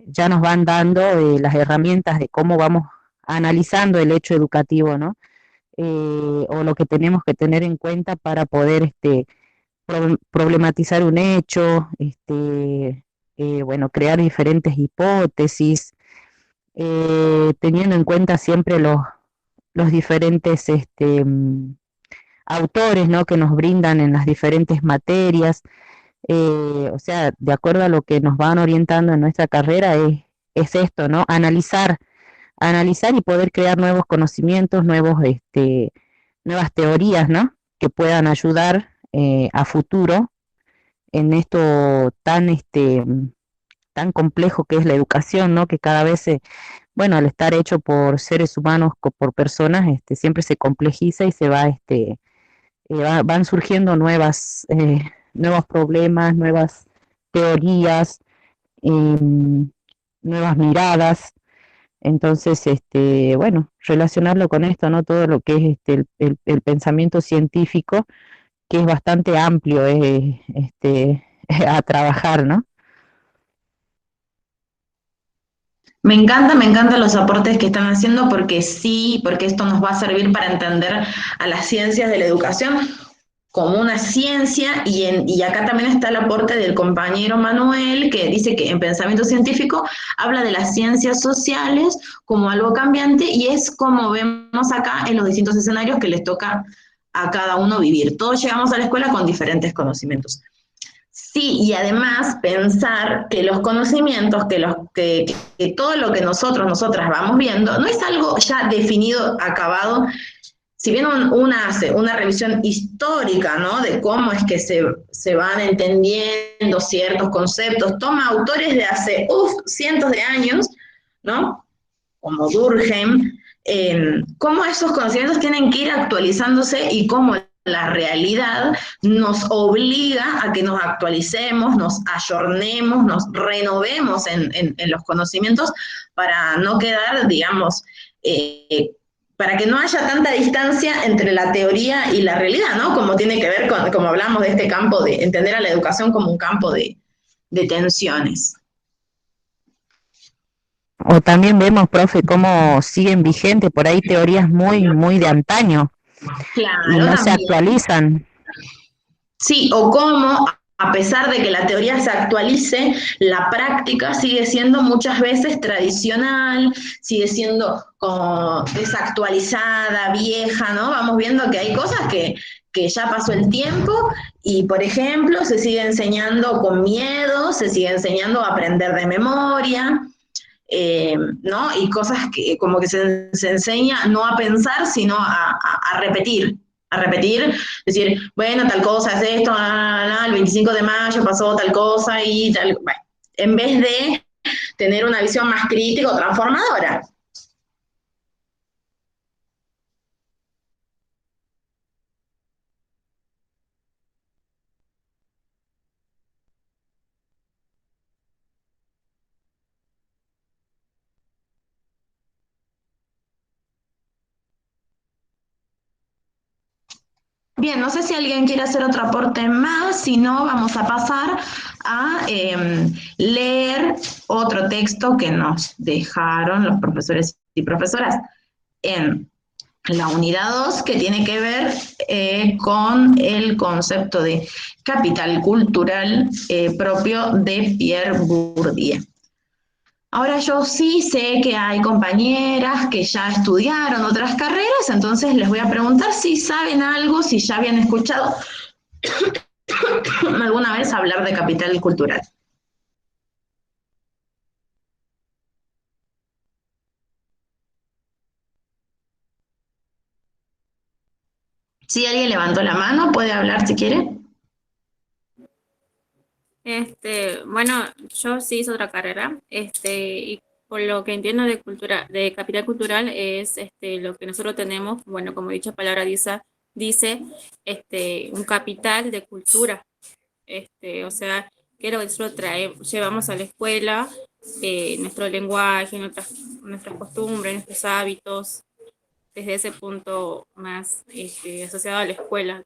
ya nos van dando las herramientas de cómo vamos analizando el hecho educativo, ¿no? O lo que tenemos que tener en cuenta para poder problematizar un hecho, bueno, crear diferentes hipótesis, teniendo en cuenta siempre los diferentes autores, ¿no? Que nos brindan en las diferentes materias. O sea, de acuerdo a lo que nos van orientando en nuestra carrera, es esto, ¿no? Analizar y poder crear nuevos conocimientos, nuevas teorías, ¿no? Que puedan ayudar a futuro en esto tan complejo que es la educación, ¿no? Que cada vez bueno, al estar hecho por seres humanos, por personas, siempre se complejiza y van surgiendo nuevos problemas, nuevas teorías, em, nuevas miradas. Entonces, bueno, relacionarlo con esto, ¿no? Todo lo que es el pensamiento científico, que es bastante amplio, a trabajar, ¿no? Me encantan los aportes que están haciendo porque sí, porque esto nos va a servir para entender a las ciencias de la educación como una ciencia y acá también está el aporte del compañero Manuel que dice que en pensamiento científico habla de las ciencias sociales como algo cambiante y es como vemos acá en los distintos escenarios que les toca a cada uno vivir. Todos llegamos a la escuela con diferentes conocimientos. Sí, y además pensar que los conocimientos, que todo lo que nosotras vamos viendo, no es algo ya definido, acabado. Si bien una hace una revisión histórica, ¿no? De cómo es que se van entendiendo ciertos conceptos, toma autores de hace cientos de años, ¿no? Como Durkheim, cómo esos conocimientos tienen que ir actualizándose y cómo la realidad nos obliga a que nos actualicemos, nos ayornemos, nos renovemos en los conocimientos para no quedar, digamos, para que no haya tanta distancia entre la teoría y la realidad, ¿no? Como tiene que ver con, como hablamos de este campo de entender a la educación como un campo de tensiones. O también vemos, profe, cómo siguen vigentes por ahí teorías muy de antaño Claro, y no se también. actualizan. Sí, o cómo, a pesar de que la teoría se actualice, la práctica sigue siendo muchas veces tradicional, sigue siendo como desactualizada, vieja, ¿no? Vamos viendo que hay cosas que ya pasó el tiempo y, por ejemplo, se sigue enseñando con miedo, se sigue enseñando a aprender de memoria. ¿No? Y cosas que como que se enseña no a pensar, sino a repetir. A repetir, decir, bueno, tal cosa es esto, el 25 de mayo pasó tal cosa y tal. Bueno, en vez de tener una visión más crítica o transformadora. Bien, no sé si alguien quiere hacer otro aporte más, si no, vamos a pasar a leer otro texto que nos dejaron los profesores y profesoras en la unidad 2, que tiene que ver con el concepto de capital cultural propio de Pierre Bourdieu. Ahora yo sí sé que hay compañeras que ya estudiaron otras carreras, entonces les voy a preguntar si saben algo, si ya habían escuchado alguna vez hablar de capital cultural. Si alguien levantó la mano, puede hablar si quiere. Bueno, yo sí hice otra carrera, y por lo que entiendo de cultura, de capital cultural es lo que nosotros tenemos, bueno, como dicha palabra dice, un capital de cultura, o sea, que es lo que nosotros llevamos a la escuela, nuestro lenguaje, nuestras costumbres, nuestros hábitos, desde ese punto más asociado a la escuela.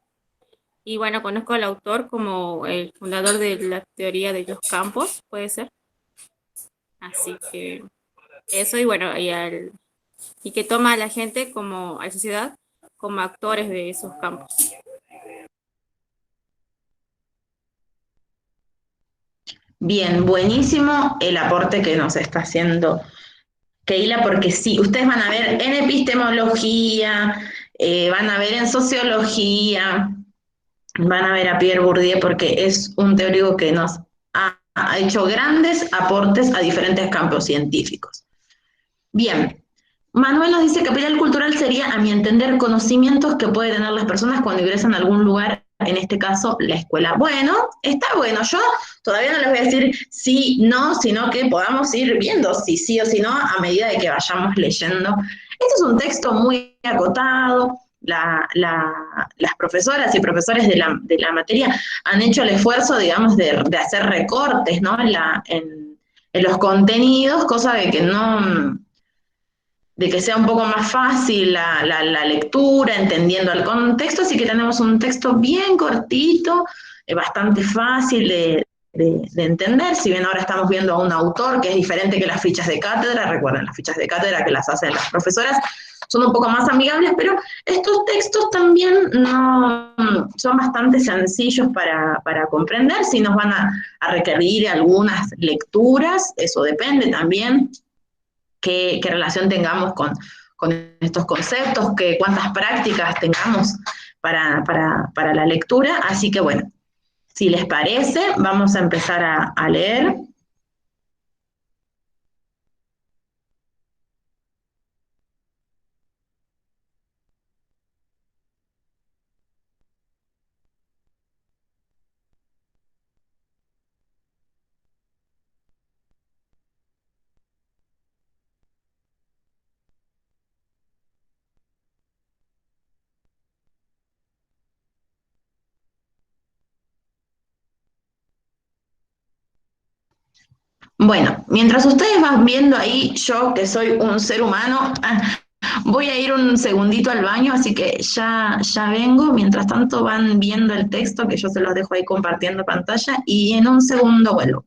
Y bueno, conozco al autor como el fundador de la teoría de los campos, puede ser. Así que eso, y bueno, y que toma a la gente como, a la sociedad, como actores de esos campos. Bien, buenísimo el aporte que nos está haciendo Keila, porque sí, ustedes van a ver en epistemología, van a ver en sociología, van a ver a Pierre Bourdieu porque es un teórico que nos ha hecho grandes aportes a diferentes campos científicos. Bien, Manuel nos dice capital cultural sería, a mi entender, conocimientos que pueden tener las personas cuando ingresan a algún lugar, en este caso la escuela. Bueno, está bueno, yo todavía no les voy a decir sí, no, sino que podamos ir viendo si sí o si no a medida de que vayamos leyendo. Este es un texto muy acotado, las profesoras y profesores de la materia han hecho el esfuerzo, digamos, de hacer recortes, ¿no? En los contenidos, cosa de que no, de que sea un poco más fácil la lectura, entendiendo el contexto, así que tenemos un texto bien cortito, bastante fácil de entender, si bien ahora estamos viendo a un autor que es diferente que las fichas de cátedra, recuerden, las fichas de cátedra que las hacen las profesoras son un poco más amigables, pero estos textos también no, son bastante sencillos para comprender, si nos van a requerir algunas lecturas, eso depende también qué relación tengamos con estos conceptos, cuántas prácticas tengamos para la lectura. Así que bueno, si les parece, vamos a empezar a leer. Bueno, mientras ustedes van viendo ahí, yo que soy un ser humano, voy a ir un segundito al baño, así que ya vengo. Mientras tanto van viendo el texto, que yo se los dejo ahí compartiendo pantalla, y en un segundo vuelvo.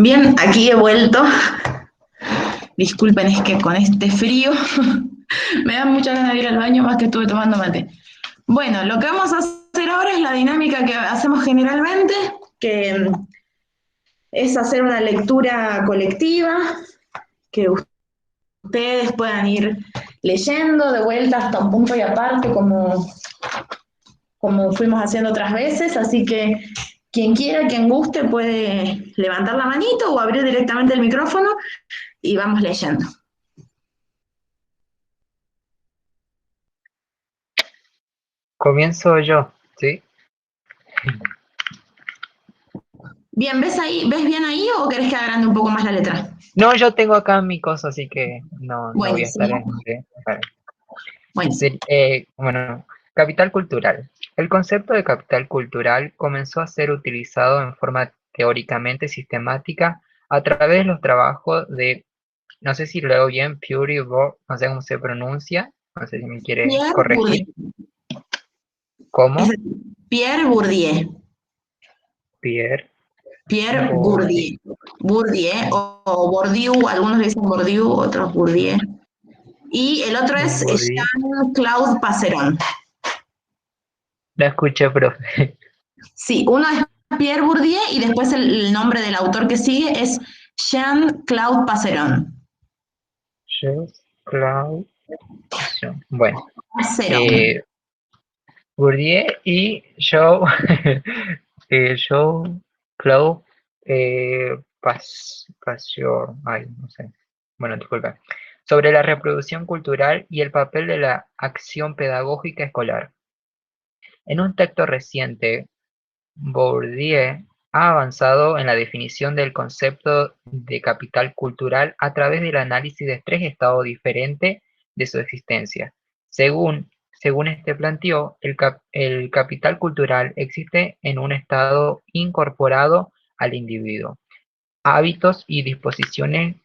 Bien, aquí he vuelto. Disculpen, es que con este frío me da mucha ganas de ir al baño más que estuve tomando mate. Bueno, lo que vamos a hacer ahora es la dinámica que hacemos generalmente, que es hacer una lectura colectiva, que ustedes puedan ir leyendo de vuelta hasta un punto y aparte, como fuimos haciendo otras veces, así que quien quiera, quien guste, puede levantar la manito o abrir directamente el micrófono y vamos leyendo. Comienzo yo, ¿sí? Bien, ¿ves bien ahí o querés que agrande un poco más la letra? No, yo tengo acá mi cosa, así que no voy a estar Buenísimo. vale. Buenísimo. Bueno, capital cultural. El concepto de capital cultural comenzó a ser utilizado en forma teóricamente sistemática a través de los trabajos de, no sé si leo bien, no sé cómo se pronuncia, no sé si me quiere Pierre corregir. Bourdieu. ¿Cómo? Pierre Bourdieu. Pierre Bourdieu. Bourdieu o Bourdieu, algunos le dicen Bourdieu, otros Bourdieu. Y el otro es Bourdieu. Jean-Claude Passeron. La escuché, profe. Sí, uno es Pierre Bourdieu y después el nombre del autor que sigue es Jean-Claude Passeron. Jean-Claude. Bueno, Passeron. Bourdieu y Claude Pasteur, ay, no sé. Bueno, disculpa. Sobre la reproducción cultural y el papel de la acción pedagógica escolar. En un texto reciente, Bourdieu ha avanzado en la definición del concepto de capital cultural a través del análisis de tres estados diferentes de su existencia. Según este planteó, el capital cultural existe en un estado incorporado al individuo, hábitos y disposiciones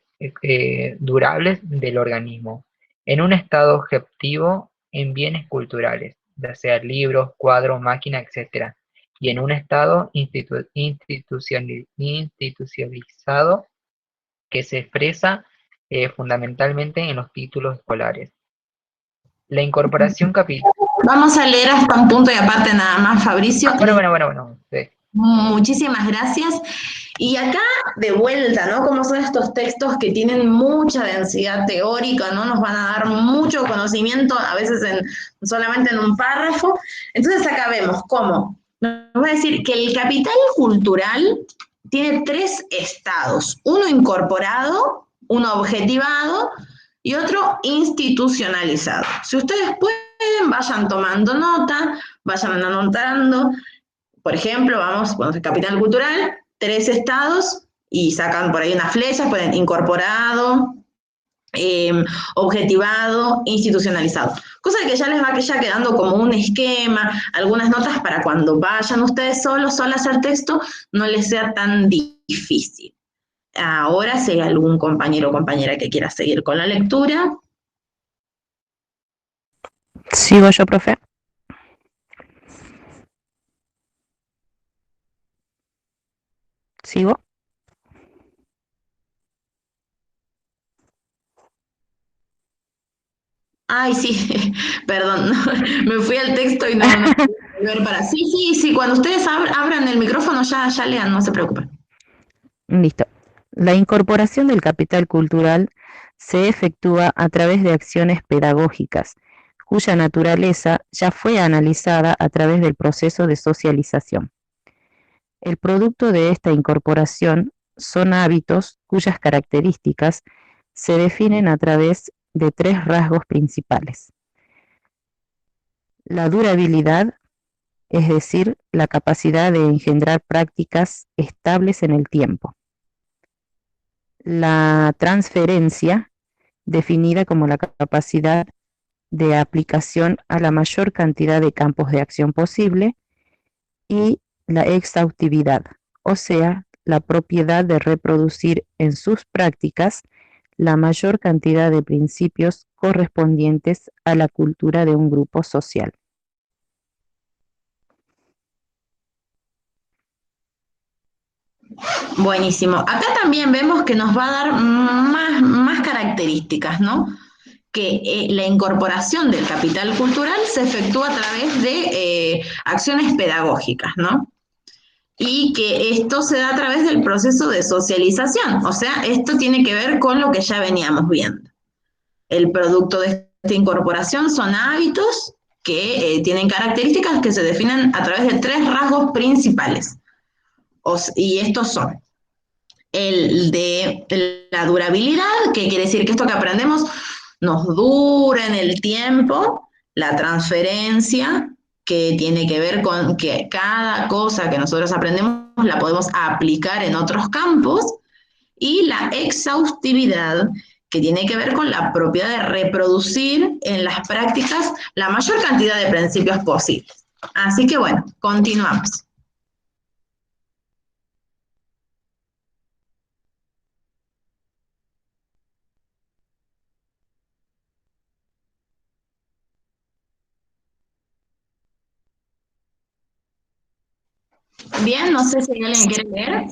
durables del organismo, en un estado objetivo en bienes culturales, ya sea libros, cuadros, máquinas, etc., y en un estado institucionalizado que se expresa fundamentalmente en los títulos escolares. La incorporación capital. Vamos a leer hasta un punto y aparte nada más, Fabricio. Bueno. Sí. Muchísimas gracias. Y acá, de vuelta, ¿no? Como son estos textos que tienen mucha densidad teórica, ¿no? Nos van a dar mucho conocimiento, a veces solamente en un párrafo. Entonces acá vemos cómo. Nos va a decir que el capital cultural tiene tres estados. Uno incorporado, uno objetivado y otro institucionalizado. Si ustedes pueden, vayan tomando nota, vayan anotando. Por ejemplo, vamos con el capital cultural, tres estados y sacan por ahí unas flechas, pueden incorporado, objetivado, institucionalizado. Cosa que ya les va ya quedando como un esquema, algunas notas para cuando vayan ustedes solas a hacer texto, no les sea tan difícil. Ahora, si hay algún compañero o compañera que quiera seguir con la lectura. Sigo yo, profe. ¿Sigo? Ay, sí, perdón, me fui al texto y no volver para. Sí, cuando ustedes abran el micrófono ya lean, no se preocupen. Listo. La incorporación del capital cultural se efectúa a través de acciones pedagógicas, cuya naturaleza ya fue analizada a través del proceso de socialización. El producto de esta incorporación son hábitos cuyas características se definen a través de tres rasgos principales. La durabilidad, es decir, la capacidad de engendrar prácticas estables en el tiempo. La transferencia, definida como la capacidad de aplicación a la mayor cantidad de campos de acción posible, y la exhaustividad, o sea, la propiedad de reproducir en sus prácticas la mayor cantidad de principios correspondientes a la cultura de un grupo social. Buenísimo. Acá también vemos que nos va a dar más características, ¿no? Que la incorporación del capital cultural se efectúa a través de acciones pedagógicas, ¿no? Y que esto se da a través del proceso de socialización. O sea, esto tiene que ver con lo que ya veníamos viendo. El producto de esta incorporación son hábitos que tienen características que se definen a través de 3 rasgos principales. Y estos son el de la durabilidad, que quiere decir que esto que aprendemos nos dura en el tiempo, la transferencia, que tiene que ver con que cada cosa que nosotros aprendemos la podemos aplicar en otros campos, y la exhaustividad, que tiene que ver con la propiedad de reproducir en las prácticas la mayor cantidad de principios posibles. Así que bueno, continuamos. Bien, no sé si alguien quiere leer.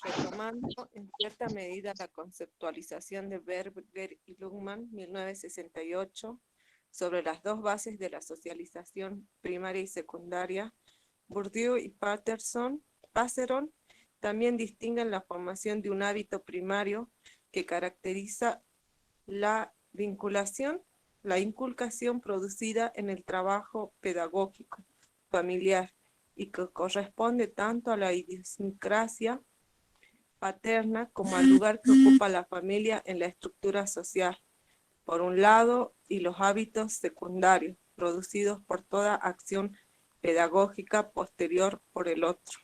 Retomando en cierta medida la conceptualización de Berger y Luhmann, 1968, sobre las 2 bases de la socialización primaria y secundaria, Bourdieu y Passeron también distinguen la formación de un hábito primario que caracteriza la vinculación, la inculcación producida en el trabajo pedagógico, familiar, y que corresponde tanto a la idiosincrasia paterna como al lugar que ocupa la familia en la estructura social, por un lado, y los hábitos secundarios, producidos por toda acción pedagógica posterior por el otro.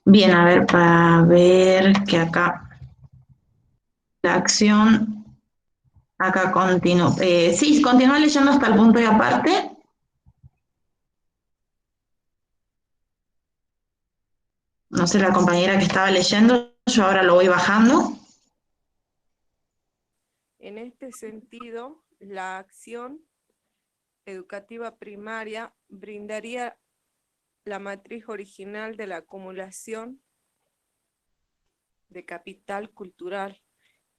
Bien, a ver, para ver que acá la acción, acá continúa. Sí, continúa leyendo hasta el punto y aparte. No sé, la compañera que estaba leyendo, yo ahora lo voy bajando. En este sentido, la acción educativa primaria brindaría la matriz original de la acumulación de capital cultural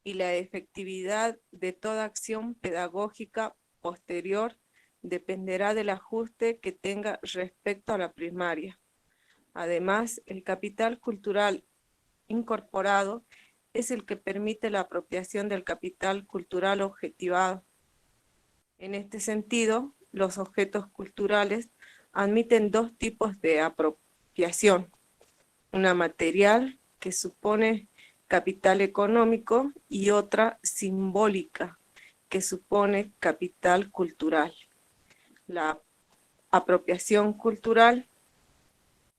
y la efectividad de toda acción pedagógica posterior dependerá del ajuste que tenga respecto a la primaria. Además, el capital cultural incorporado es el que permite la apropiación del capital cultural objetivado. En este sentido, los objetos culturales admiten 2 tipos de apropiación: una material, que supone capital económico, y otra simbólica, que supone capital cultural. La apropiación cultural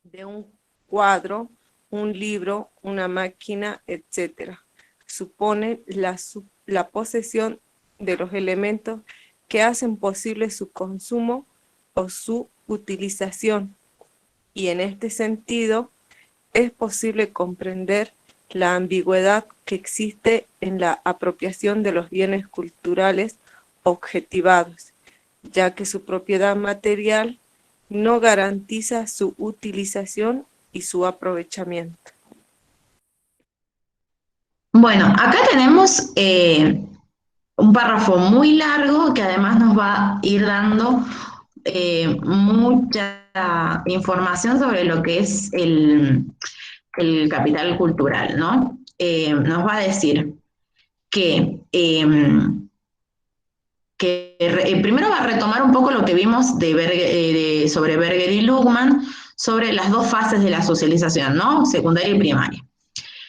de un cuadro, un libro, una máquina, etc., supone la posesión de los elementos que hacen posible su consumo o su utilización, y en este sentido es posible comprender la ambigüedad que existe en la apropiación de los bienes culturales objetivados, ya que su propiedad material no garantiza su utilización y su aprovechamiento. Bueno, acá tenemos un párrafo muy largo que además nos va a ir dando mucha información sobre lo que es el capital cultural, ¿no? Nos va a decir que primero va a retomar un poco lo que vimos sobre Berger y Luhmann, sobre las 2 fases de la socialización, ¿no? Secundaria y primaria.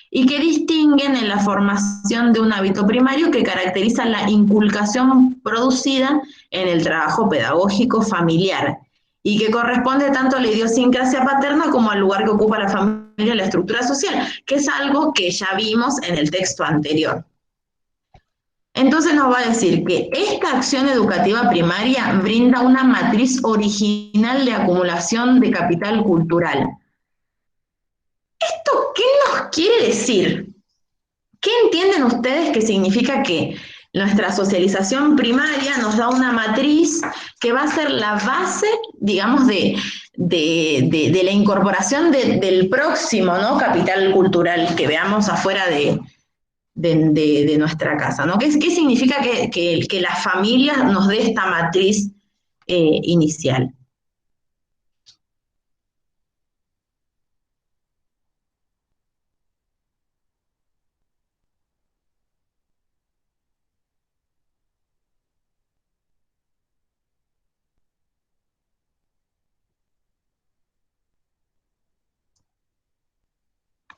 Y que distinguen en la formación de un hábito primario que caracteriza la inculcación producida en el trabajo pedagógico familiar, y que corresponde tanto a la idiosincrasia paterna como al lugar que ocupa la familia en la estructura social, que es algo que ya vimos en el texto anterior. Entonces nos va a decir que esta acción educativa primaria brinda una matriz original de acumulación de capital cultural. ¿Esto qué nos quiere decir? ¿Qué entienden ustedes que significa que nuestra socialización primaria nos da una matriz que va a ser la base, digamos, de la incorporación del próximo, ¿no?, capital cultural que veamos afuera de nuestra casa, ¿no? ¿Qué significa que la familia nos dé esta matriz inicial?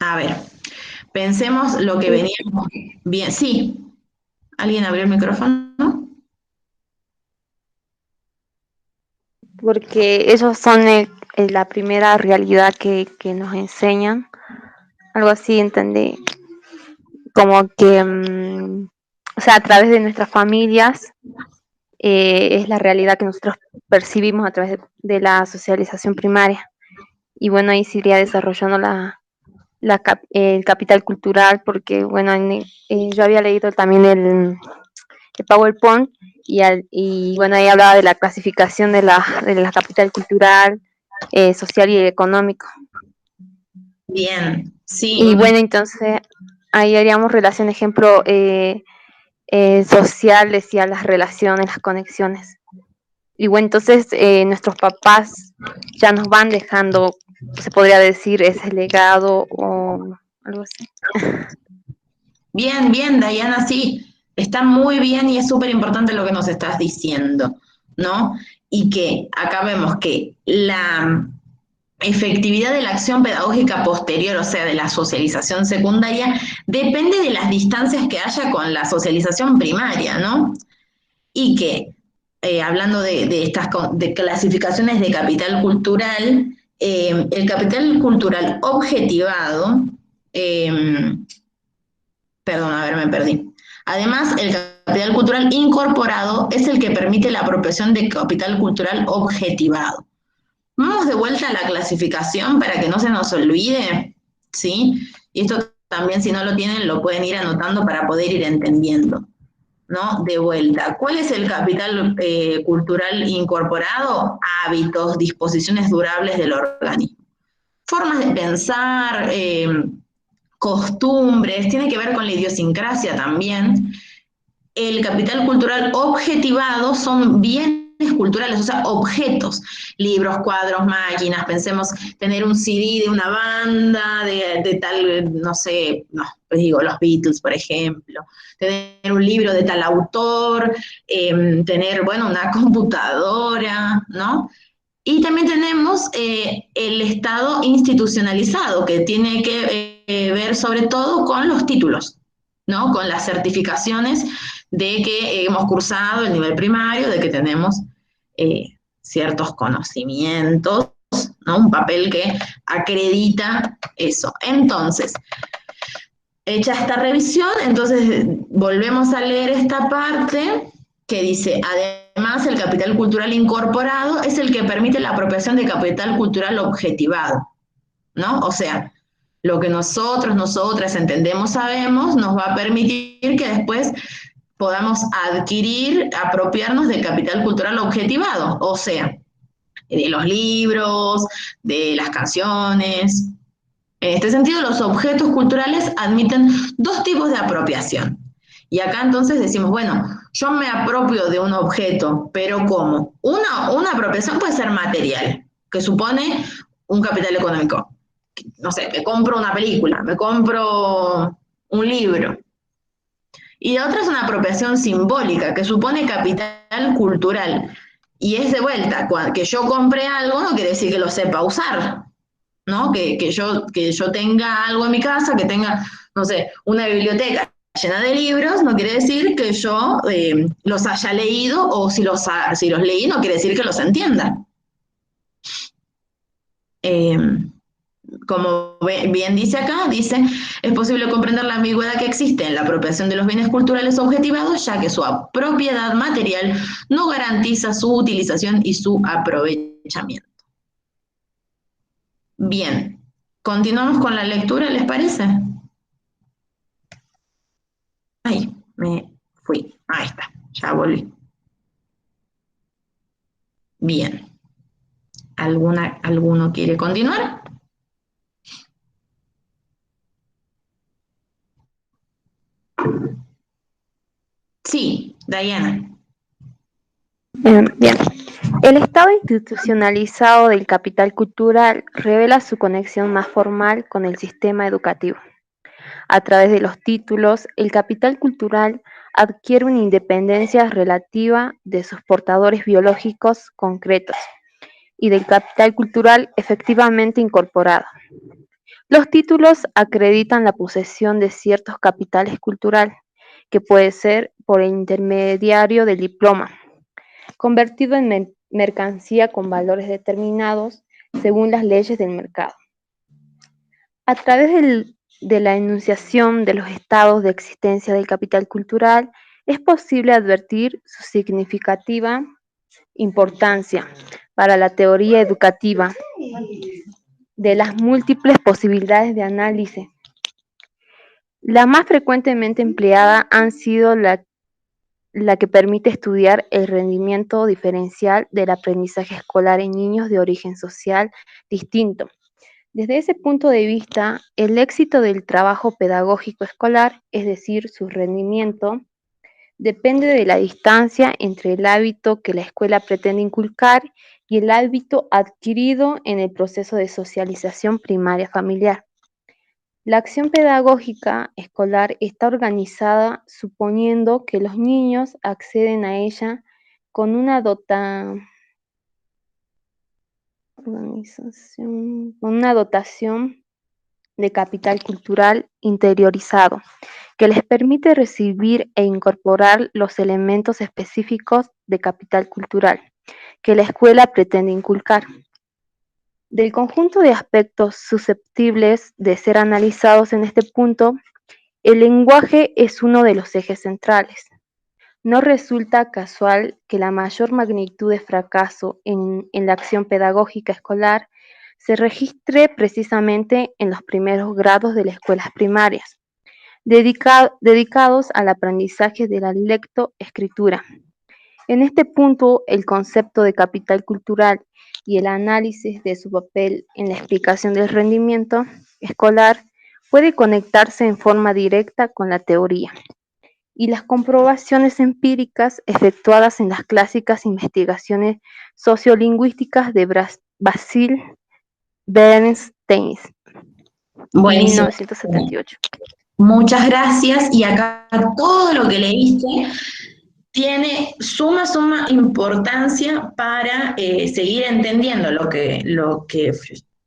A ver, pensemos lo que veníamos bien. Sí, ¿alguien abrió el micrófono? Porque ellos son la primera realidad que nos enseñan, algo así, entendí, como que, o sea, a través de nuestras familias es la realidad que nosotros percibimos a través de la socialización primaria. Y bueno, ahí se iría desarrollando el capital cultural, porque bueno, yo había leído también el PowerPoint y bueno, ahí hablaba de la clasificación de la capital cultural, social y económico. Bien, sí. Y bueno, entonces ahí haríamos relación, ejemplo, social, decía las relaciones, las conexiones. Y bueno, entonces nuestros papás ya nos van dejando, se podría decir, ese legado o algo así. Bien, bien, Dayana, sí, está muy bien y es súper importante lo que nos estás diciendo, ¿no? Y que acá vemos que la efectividad de la acción pedagógica posterior, o sea, de la socialización secundaria, depende de las distancias que haya con la socialización primaria, ¿no? Y que, hablando de estas de clasificaciones de capital cultural, el capital cultural objetivado, perdón, a ver, me perdí. Además, el capital cultural incorporado es el que permite la apropiación de capital cultural objetivado. Vamos de vuelta a la clasificación para que no se nos olvide, ¿sí? Y esto también, si no lo tienen, lo pueden ir anotando para poder ir entendiendo, ¿no? De vuelta. ¿Cuál es el capital cultural incorporado? Hábitos, disposiciones durables del organismo. Formas de pensar, costumbres, tiene que ver con la idiosincrasia también. El capital cultural objetivado son bienes culturales, o sea, objetos, libros, cuadros, máquinas, pensemos tener un CD de una banda, de tal, no sé, no, pues digo, los Beatles, por ejemplo, tener un libro de tal autor, tener, bueno, una computadora, ¿no? Y también tenemos el Estado institucionalizado, que tiene que ver sobre todo con los títulos, ¿no? Con las certificaciones de que hemos cursado el nivel primario, de que tenemos ciertos conocimientos, ¿no? Un papel que acredita eso. Entonces, hecha esta revisión, entonces volvemos a leer esta parte que dice, además el capital cultural incorporado es el que permite la apropiación de capital cultural objetivado, ¿no? O sea, lo que nosotras entendemos, sabemos, nos va a permitir que después podamos adquirir, apropiarnos de capital cultural objetivado, o sea, de los libros, de las canciones. En este sentido, los objetos culturales admiten dos tipos de apropiación. Y acá entonces decimos, bueno, yo me apropio de un objeto, pero ¿cómo? Una apropiación puede ser material, que supone un capital económico. No sé, me compro una película, me compro un libro. Y la otra es una apropiación simbólica, que supone capital cultural. Y es de vuelta, que yo compre algo no quiere decir que lo sepa usar, ¿no? Que yo tenga algo en mi casa, que tenga, no sé, una biblioteca llena de libros, no quiere decir que yo los haya leído, o si los leí, no quiere decir que los entienda. Como bien dice acá, dice, es posible comprender la ambigüedad que existe en la apropiación de los bienes culturales objetivados, ya que su propiedad material no garantiza su utilización y su aprovechamiento. Bien, continuamos con la lectura, ¿les parece? Ay, me fui. Ahí está, ya volví. Bien. ¿Alguno quiere continuar? Sí, Diana. Bien. El estado institucionalizado del capital cultural revela su conexión más formal con el sistema educativo. A través de los títulos, el capital cultural adquiere una independencia relativa de sus portadores biológicos concretos y del capital cultural efectivamente incorporado. Los títulos acreditan la posesión de ciertos capitales culturales, que puede ser por el intermediario del diploma, convertido en mercancía con valores determinados según las leyes del mercado. A través de la enunciación de los estados de existencia del capital cultural, es posible advertir su significativa importancia para la teoría educativa de las múltiples posibilidades de análisis. La más frecuentemente empleada han sido la que permite estudiar el rendimiento diferencial del aprendizaje escolar en niños de origen social distinto. Desde ese punto de vista, el éxito del trabajo pedagógico escolar, es decir, su rendimiento, depende de la distancia entre el hábito que la escuela pretende inculcar y el hábito adquirido en el proceso de socialización primaria familiar. La acción pedagógica escolar está organizada suponiendo que los niños acceden a ella con una dotación de capital cultural interiorizado, que les permite recibir e incorporar los elementos específicos de capital cultural que la escuela pretende inculcar. Del conjunto de aspectos susceptibles de ser analizados en este punto, el lenguaje es uno de los ejes centrales. No resulta casual que la mayor magnitud de fracaso en la acción pedagógica escolar se registre precisamente en los primeros grados de las escuelas primarias, dedicados al aprendizaje de la lectoescritura. En este punto, el concepto de capital cultural y el análisis de su papel en la explicación del rendimiento escolar puede conectarse en forma directa con la teoría y las comprobaciones empíricas efectuadas en las clásicas investigaciones sociolingüísticas de Basil Bernstein, Buenísimo. 1978. Muchas gracias. Y acá todo lo que leíste tiene suma importancia para seguir entendiendo lo que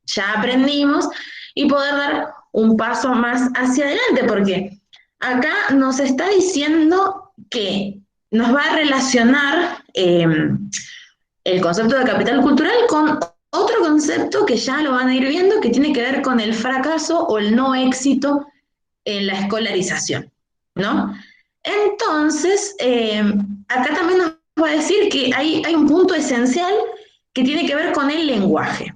ya aprendimos y poder dar un paso más hacia adelante, porque acá nos está diciendo que nos va a relacionar el concepto de capital cultural con otro concepto que ya lo van a ir viendo, que tiene que ver con el fracaso o el no éxito en la escolarización, ¿no? Entonces, acá también nos va a decir que hay un punto esencial que tiene que ver con el lenguaje.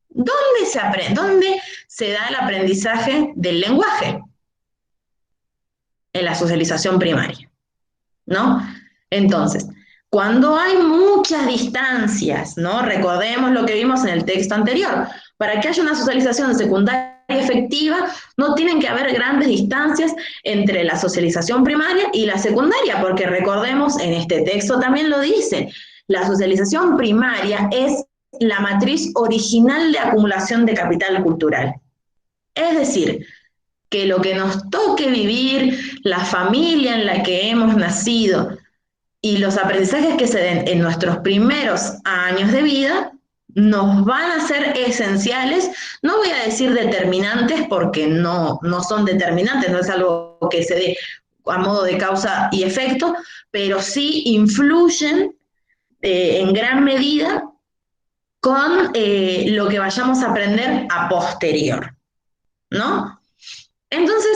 ¿Dónde se aprende? ¿Dónde se da el aprendizaje del lenguaje? En la socialización primaria, ¿no? Entonces, cuando hay muchas distancias, ¿no? Recordemos lo que vimos en el texto anterior. Para que haya una socialización secundaria efectiva, no tienen que haber grandes distancias entre la socialización primaria y la secundaria, porque recordemos, en este texto también lo dice, la socialización primaria es la matriz original de acumulación de capital cultural. Es decir, que lo que nos toque vivir, la familia en la que hemos nacido y los aprendizajes que se den en nuestros primeros años de vida, nos van a ser esenciales, no voy a decir determinantes porque no son determinantes, no es algo que se dé a modo de causa y efecto, pero sí influyen en gran medida con lo que vayamos a aprender a posterior, ¿no? Entonces,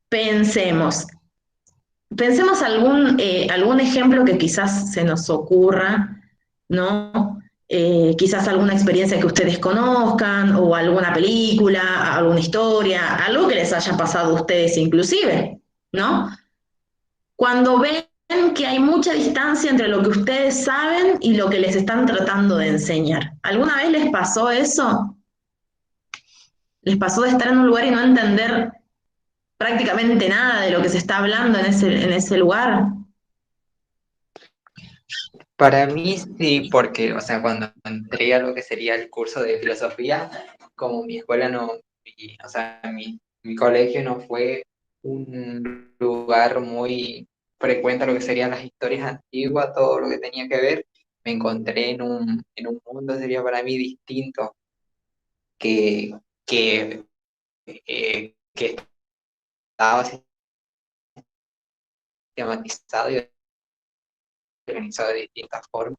pensemos algún ejemplo que quizás se nos ocurra, ¿no? Quizás alguna experiencia que ustedes conozcan, o alguna película, alguna historia, algo que les haya pasado a ustedes inclusive, ¿no? Cuando ven que hay mucha distancia entre lo que ustedes saben y lo que les están tratando de enseñar. ¿Alguna vez les pasó eso? ¿Les pasó de estar en un lugar y no entender prácticamente nada de lo que se está hablando en ese lugar? Para mí sí, porque, o sea, cuando entré a lo que sería el curso de filosofía, como mi escuela no, o sea, mi colegio no fue un lugar muy frecuente a lo que serían las historias antiguas, todo lo que tenía que ver, me encontré en un mundo, sería para mí distinto, que, que, que estaba sistematizado y organizado de distintas formas.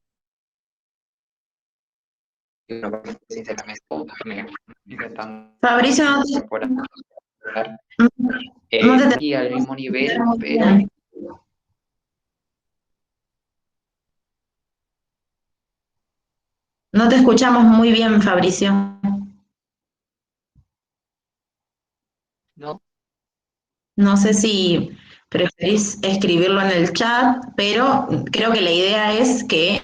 Y uno, sinceramente, me están Fabricio, por no te, y al mismo nivel, pero no te escuchamos muy bien, Fabricio. no. No sé si preferís escribirlo en el chat, pero creo que la idea es que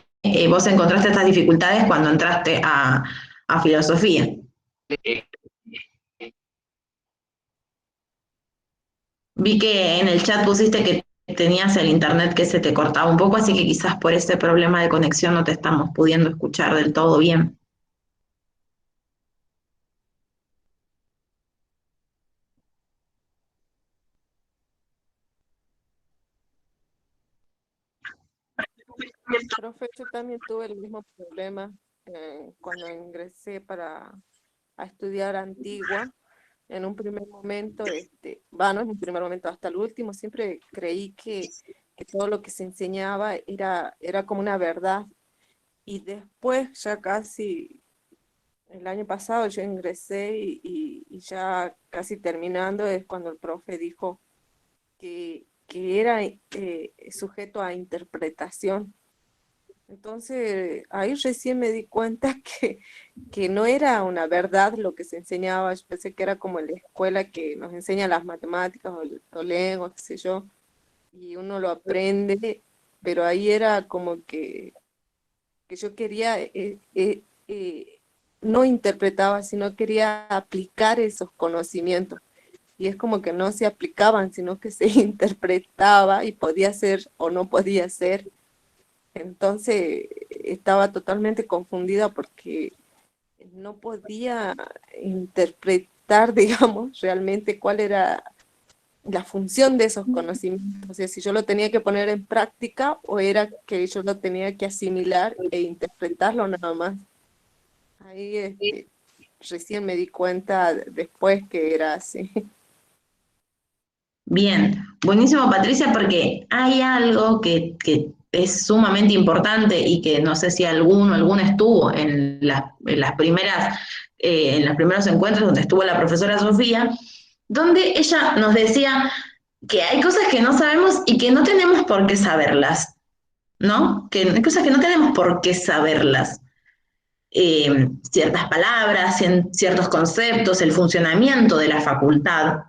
vos encontraste estas dificultades cuando entraste a filosofía. eh, Vi que en el chat pusiste que tenías el internet que se te cortaba un poco, así que quizás por ese problema de conexión no te estamos pudiendo escuchar del todo bien. Profe, yo también tuve el mismo problema cuando ingresé a estudiar Antigua. En un primer momento, bueno, en un primer momento, hasta el último, siempre creí que todo lo que se enseñaba era como una verdad. Y después, ya casi el año pasado, yo ingresé y ya casi terminando es cuando el profe dijo que era sujeto a interpretación. Entonces, ahí recién me di cuenta que no era una verdad lo que se enseñaba. Yo pensé que era como en la escuela que nos enseña las matemáticas o lengua, qué sé yo, y uno lo aprende, pero ahí era como que yo quería, no interpretaba, sino quería aplicar esos conocimientos. Y es como que no se aplicaban, sino que se interpretaba y podía ser o no podía ser. Entonces estaba totalmente confundida porque no podía interpretar, digamos, realmente cuál era la función de esos conocimientos. O sea, si yo lo tenía que poner en práctica o era que yo lo tenía que asimilar e interpretarlo nada más. Ahí recién me di cuenta después que era así. Bien, buenísimo Patricia, porque hay algo que es sumamente importante y que no sé si alguna estuvo en las primeras, en los primeros encuentros donde estuvo la profesora Sofía, donde ella nos decía que hay cosas que no sabemos y que no tenemos por qué saberlas, ¿no? Que hay cosas que no tenemos por qué saberlas. Ciertas palabras, ciertos conceptos, el funcionamiento de la facultad.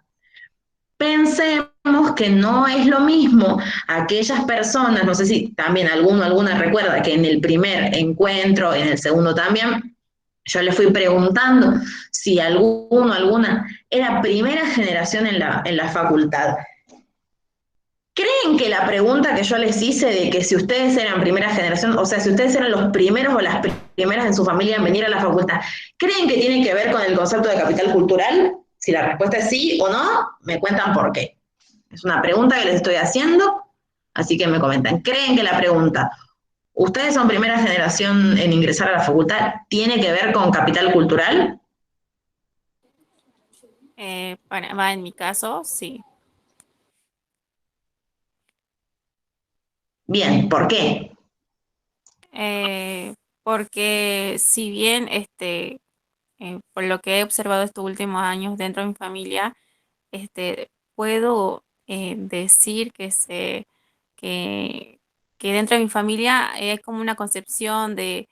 Pensemos que no es lo mismo aquellas personas, no sé si también alguna recuerda que en el primer encuentro, en el segundo también, yo le fui preguntando si alguna era primera generación en la facultad. ¿Creen que la pregunta que yo les hice de que si ustedes eran primera generación, o sea, si ustedes eran los primeros o las primeras en su familia en venir a la facultad, ¿creen que tiene que ver con el concepto de capital cultural? Si la respuesta es sí o no, me cuentan por qué. Es una pregunta que les estoy haciendo, así que me comentan. ¿Creen que la pregunta, ustedes son primera generación en ingresar a la facultad, tiene que ver con capital cultural? Va, en mi caso, sí. Bien, ¿por qué? Porque si bien por lo que he observado estos últimos años dentro de mi familia, puedo decir que, que dentro de mi familia es como una concepción de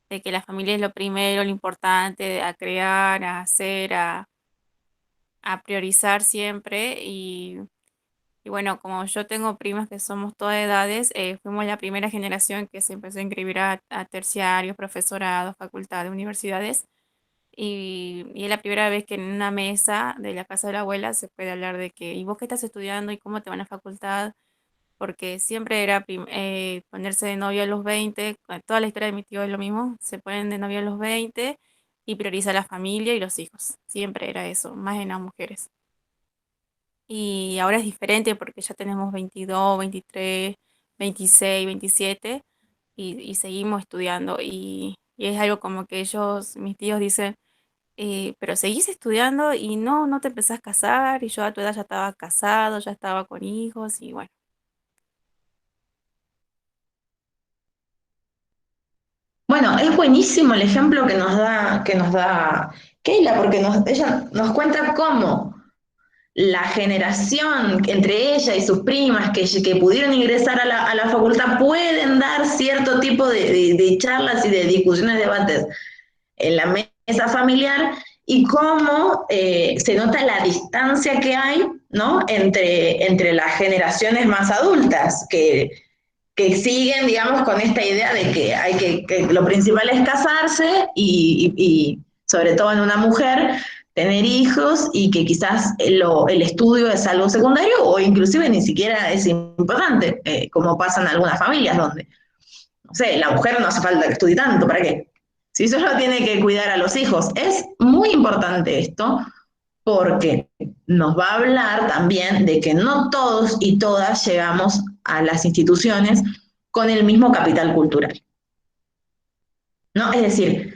que la familia es lo primero, lo importante, a crear, a hacer, a priorizar siempre Y bueno, como yo tengo primas que somos todas edades, fuimos la primera generación que se empezó a inscribir a terciarios, profesorados, facultades, universidades. Y es la primera vez que en una mesa de la casa de la abuela se puede hablar de que, ¿y vos qué estás estudiando y cómo te van a facultad? Porque siempre era ponerse de novio a los 20, toda la historia de mi tío es lo mismo, se ponen de novio a los 20 y prioriza la familia y los hijos. Siempre era eso, más en las mujeres. Y ahora es diferente porque ya tenemos 22, 23, 26, 27 y seguimos estudiando. Y es algo como que ellos, mis tíos dicen, pero seguís estudiando y no te empezás a casar y yo a tu edad ya estaba casado, ya estaba con hijos y bueno. Bueno, es buenísimo el ejemplo que nos da Keila, porque ella nos cuenta cómo la generación entre ella y sus primas que pudieron ingresar a la facultad pueden dar cierto tipo de charlas y de discusiones, debates en la mesa familiar y cómo se nota la distancia que hay, ¿no? entre las generaciones más adultas, que siguen, digamos, con esta idea de que que lo principal es casarse y sobre todo en una mujer, tener hijos y que quizás el estudio es algo secundario o inclusive ni siquiera es importante, como pasa en algunas familias donde, no sé, la mujer no hace falta que estudie tanto, ¿para qué? Si solo tiene que cuidar a los hijos. Es muy importante esto porque nos va a hablar también de que no todos y todas llegamos a las instituciones con el mismo capital cultural, ¿no? Es decir,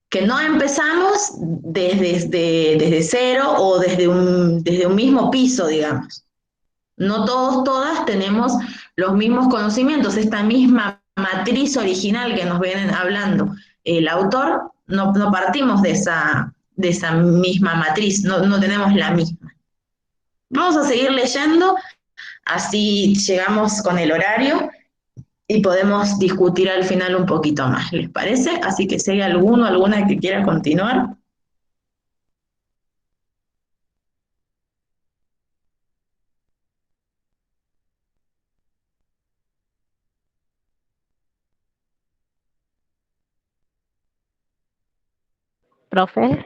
que no empezamos desde cero o desde un mismo piso, digamos. No todos, todas tenemos los mismos conocimientos, esta misma matriz original que nos vienen hablando el autor, no partimos de esa misma matriz, no tenemos la misma. Vamos a seguir leyendo, así llegamos con el horario y podemos discutir al final un poquito más, ¿les parece? Así que si hay alguno, alguna que quiera continuar. Profe,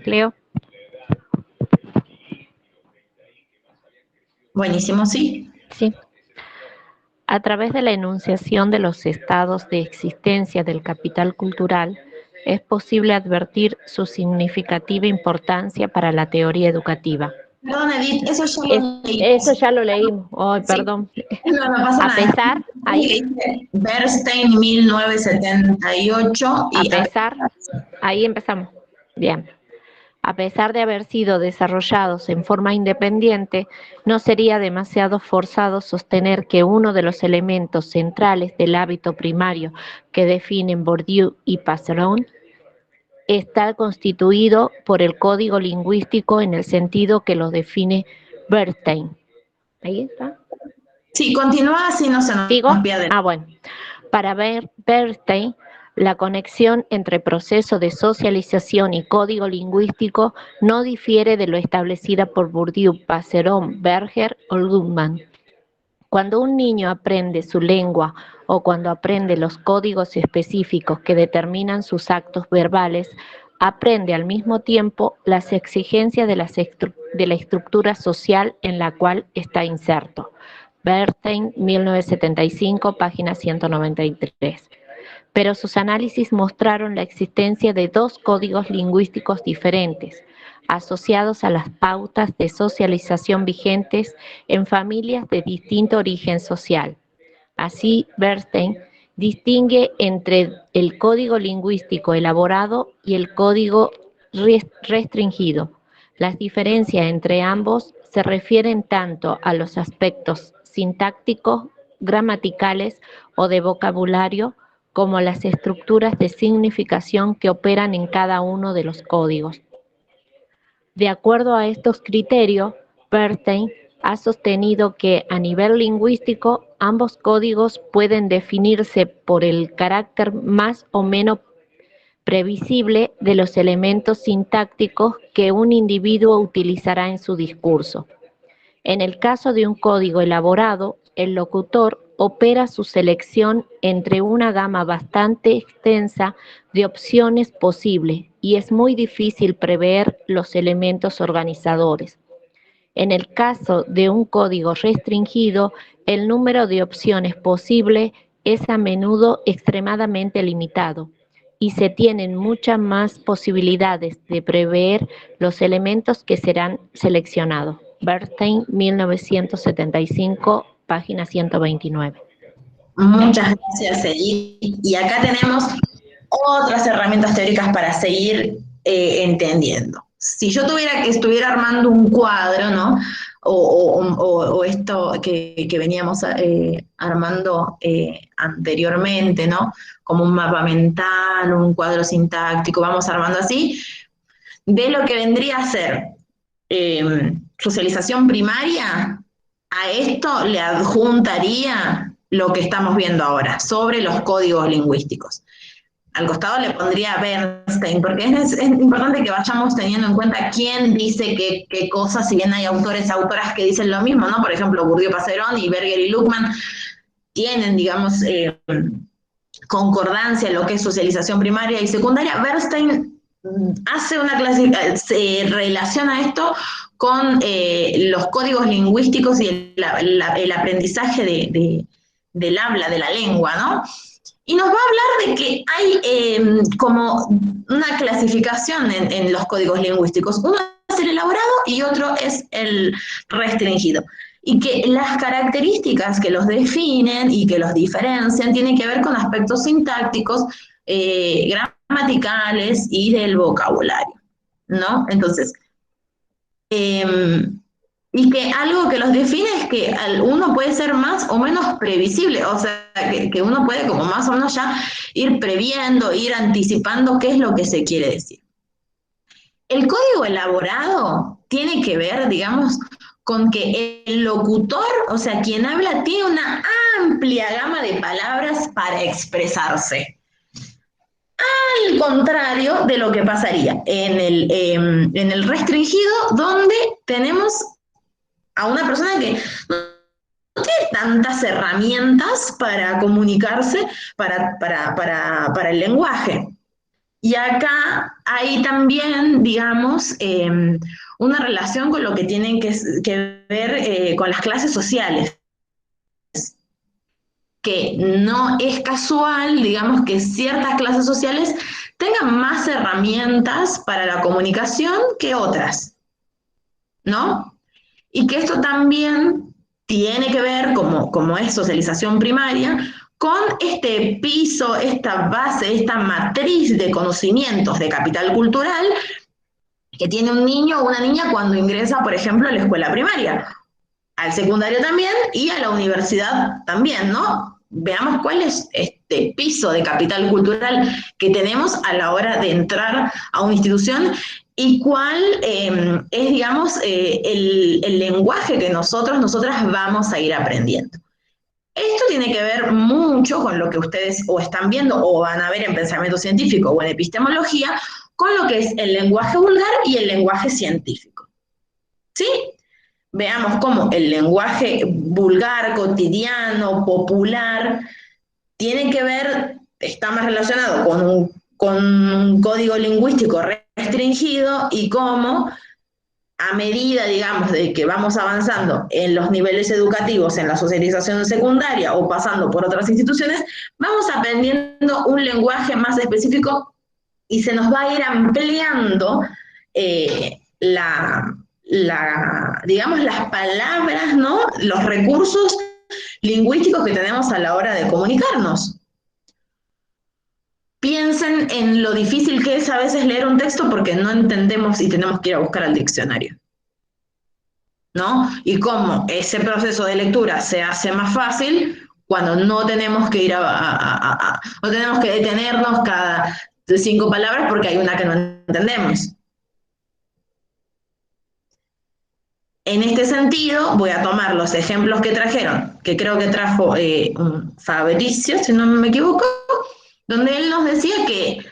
Leo. Buenísimo, sí. Sí. A través de la enunciación de los estados de existencia del capital cultural, es posible advertir su significativa importancia para la teoría educativa. Perdón, Edith, eso ya lo leí. Eso ya lo leímos. Oh, perdón. No pasa A pesar, ahí, Bernstein, 1978. a pesar, ahí empezamos. Bien. A pesar de haber sido desarrollados en forma independiente, no sería demasiado forzado sostener que uno de los elementos centrales del hábito primario que definen Bourdieu y Passeron está constituido por el código lingüístico en el sentido que lo define Bernstein. ¿Ahí está? Sí, continúa así no se nos pierde. Bueno. Para Bernstein, la conexión entre proceso de socialización y código lingüístico no difiere de lo establecida por Bourdieu, Passeron, Berger o Luhmann. Cuando un niño aprende su lengua o cuando aprende los códigos específicos que determinan sus actos verbales, aprende al mismo tiempo las exigencias de la estructura social en la cual está inserto. Bernstein, 1975, página 193. Pero sus análisis mostraron la existencia de dos códigos lingüísticos diferentes, asociados a las pautas de socialización vigentes en familias de distinto origen social. Así, Bernstein distingue entre el código lingüístico elaborado y el código restringido. Las diferencias entre ambos se refieren tanto a los aspectos sintácticos, gramaticales o de vocabulario, como las estructuras de significación que operan en cada uno de los códigos. De acuerdo a estos criterios, Bernstein ha sostenido que a nivel lingüístico ambos códigos pueden definirse por el carácter más o menos previsible de los elementos sintácticos que un individuo utilizará en su discurso. En el caso de un código elaborado, el locutor opera su selección entre una gama bastante extensa de opciones posibles y es muy difícil prever los elementos organizadores. En el caso de un código restringido, el número de opciones posibles es a menudo extremadamente limitado y se tienen muchas más posibilidades de prever los elementos que serán seleccionados. Bernstein, 1975, página 129. Muchas gracias, Edith. Y acá tenemos otras herramientas teóricas para seguir entendiendo. Si yo estuviera armando un cuadro, ¿no? O esto que veníamos armando anteriormente, ¿no? Como un mapa mental, un cuadro sintáctico, vamos armando así, de lo que vendría a ser socialización primaria, a esto le adjuntaría lo que estamos viendo ahora, sobre los códigos lingüísticos. Al costado le pondría Bernstein, porque es importante que vayamos teniendo en cuenta quién dice qué cosas, si bien hay autores, autoras que dicen lo mismo, ¿no? Por ejemplo, Bourdieu-Passerón y Berger y Luckmann tienen, digamos, concordancia en lo que es socialización primaria y secundaria. Bernstein hace se relaciona esto con los códigos lingüísticos y el aprendizaje del habla, de la lengua, ¿no? Y nos va a hablar de que hay como una clasificación en los códigos lingüísticos. Uno es el elaborado y otro es el restringido. Y que las características que los definen y que los diferencian tienen que ver con aspectos sintácticos, gramaticales y del vocabulario, ¿no? Entonces, y que algo que los define es que uno puede ser más o menos previsible, o sea, que uno puede como más o menos ya ir previendo, ir anticipando qué es lo que se quiere decir. El código elaborado tiene que ver, digamos, con que el locutor, o sea, quien habla, tiene una amplia gama de palabras para expresarse. Al contrario de lo que pasaría en el restringido, donde tenemos a una persona que no tiene tantas herramientas para comunicarse para el lenguaje. Y acá hay también, digamos, una relación con lo que tienen que ver con las clases sociales. Que no es casual, digamos, que ciertas clases sociales tengan más herramientas para la comunicación que otras, ¿no? Y que esto también tiene que ver, como es socialización primaria, con este piso, esta base, esta matriz de conocimientos de capital cultural que tiene un niño o una niña cuando ingresa, por ejemplo, a la escuela primaria, al secundario también y a la universidad también, ¿no? Veamos cuál es este piso de capital cultural que tenemos a la hora de entrar a una institución y cuál es, digamos, el lenguaje que nosotras vamos a ir aprendiendo. Esto tiene que ver mucho con lo que ustedes o están viendo o van a ver en pensamiento científico o en epistemología, con lo que es el lenguaje vulgar y el lenguaje científico. ¿Sí? Veamos cómo el lenguaje vulgar, cotidiano, popular, tiene que ver, está más relacionado con un código lingüístico restringido y cómo a medida, digamos, de que vamos avanzando en los niveles educativos, en la socialización secundaria o pasando por otras instituciones, vamos aprendiendo un lenguaje más específico y se nos va a ir ampliando digamos, las palabras, ¿no? Los recursos lingüísticos que tenemos a la hora de comunicarnos. Piensen en lo difícil que es a veces leer un texto porque no entendemos y tenemos que ir a buscar al diccionario, ¿no? Y cómo ese proceso de lectura se hace más fácil cuando no tenemos que ir no tenemos que detenernos cada 5 palabras porque hay una que no entendemos. En este sentido, voy a tomar los ejemplos que trajeron, que creo que trajo Fabricio, si no me equivoco, donde él nos decía que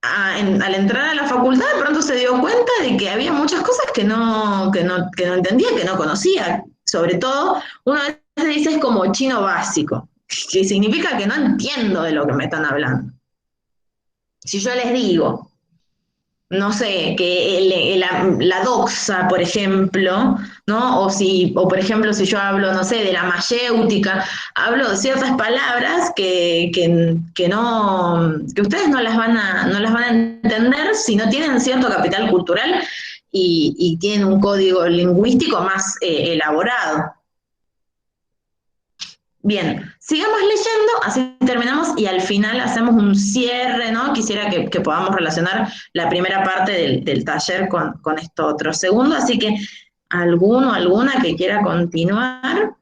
al entrar a la facultad de pronto se dio cuenta de que había muchas cosas que no entendía, que no conocía. Sobre todo, uno a veces dice es como chino básico, que significa que no entiendo de lo que me están hablando. Si yo les digo, no sé, que la doxa, por ejemplo, ¿no? O por ejemplo, si yo hablo, no sé, de la mayéutica, hablo de ciertas palabras que ustedes no las van a entender si no tienen cierto capital cultural y tienen un código lingüístico más elaborado. Bien, sigamos leyendo, así terminamos y al final hacemos un cierre, ¿no? Quisiera que podamos relacionar la primera parte del taller con esto otro segundo, así que alguno, alguna que quiera continuar.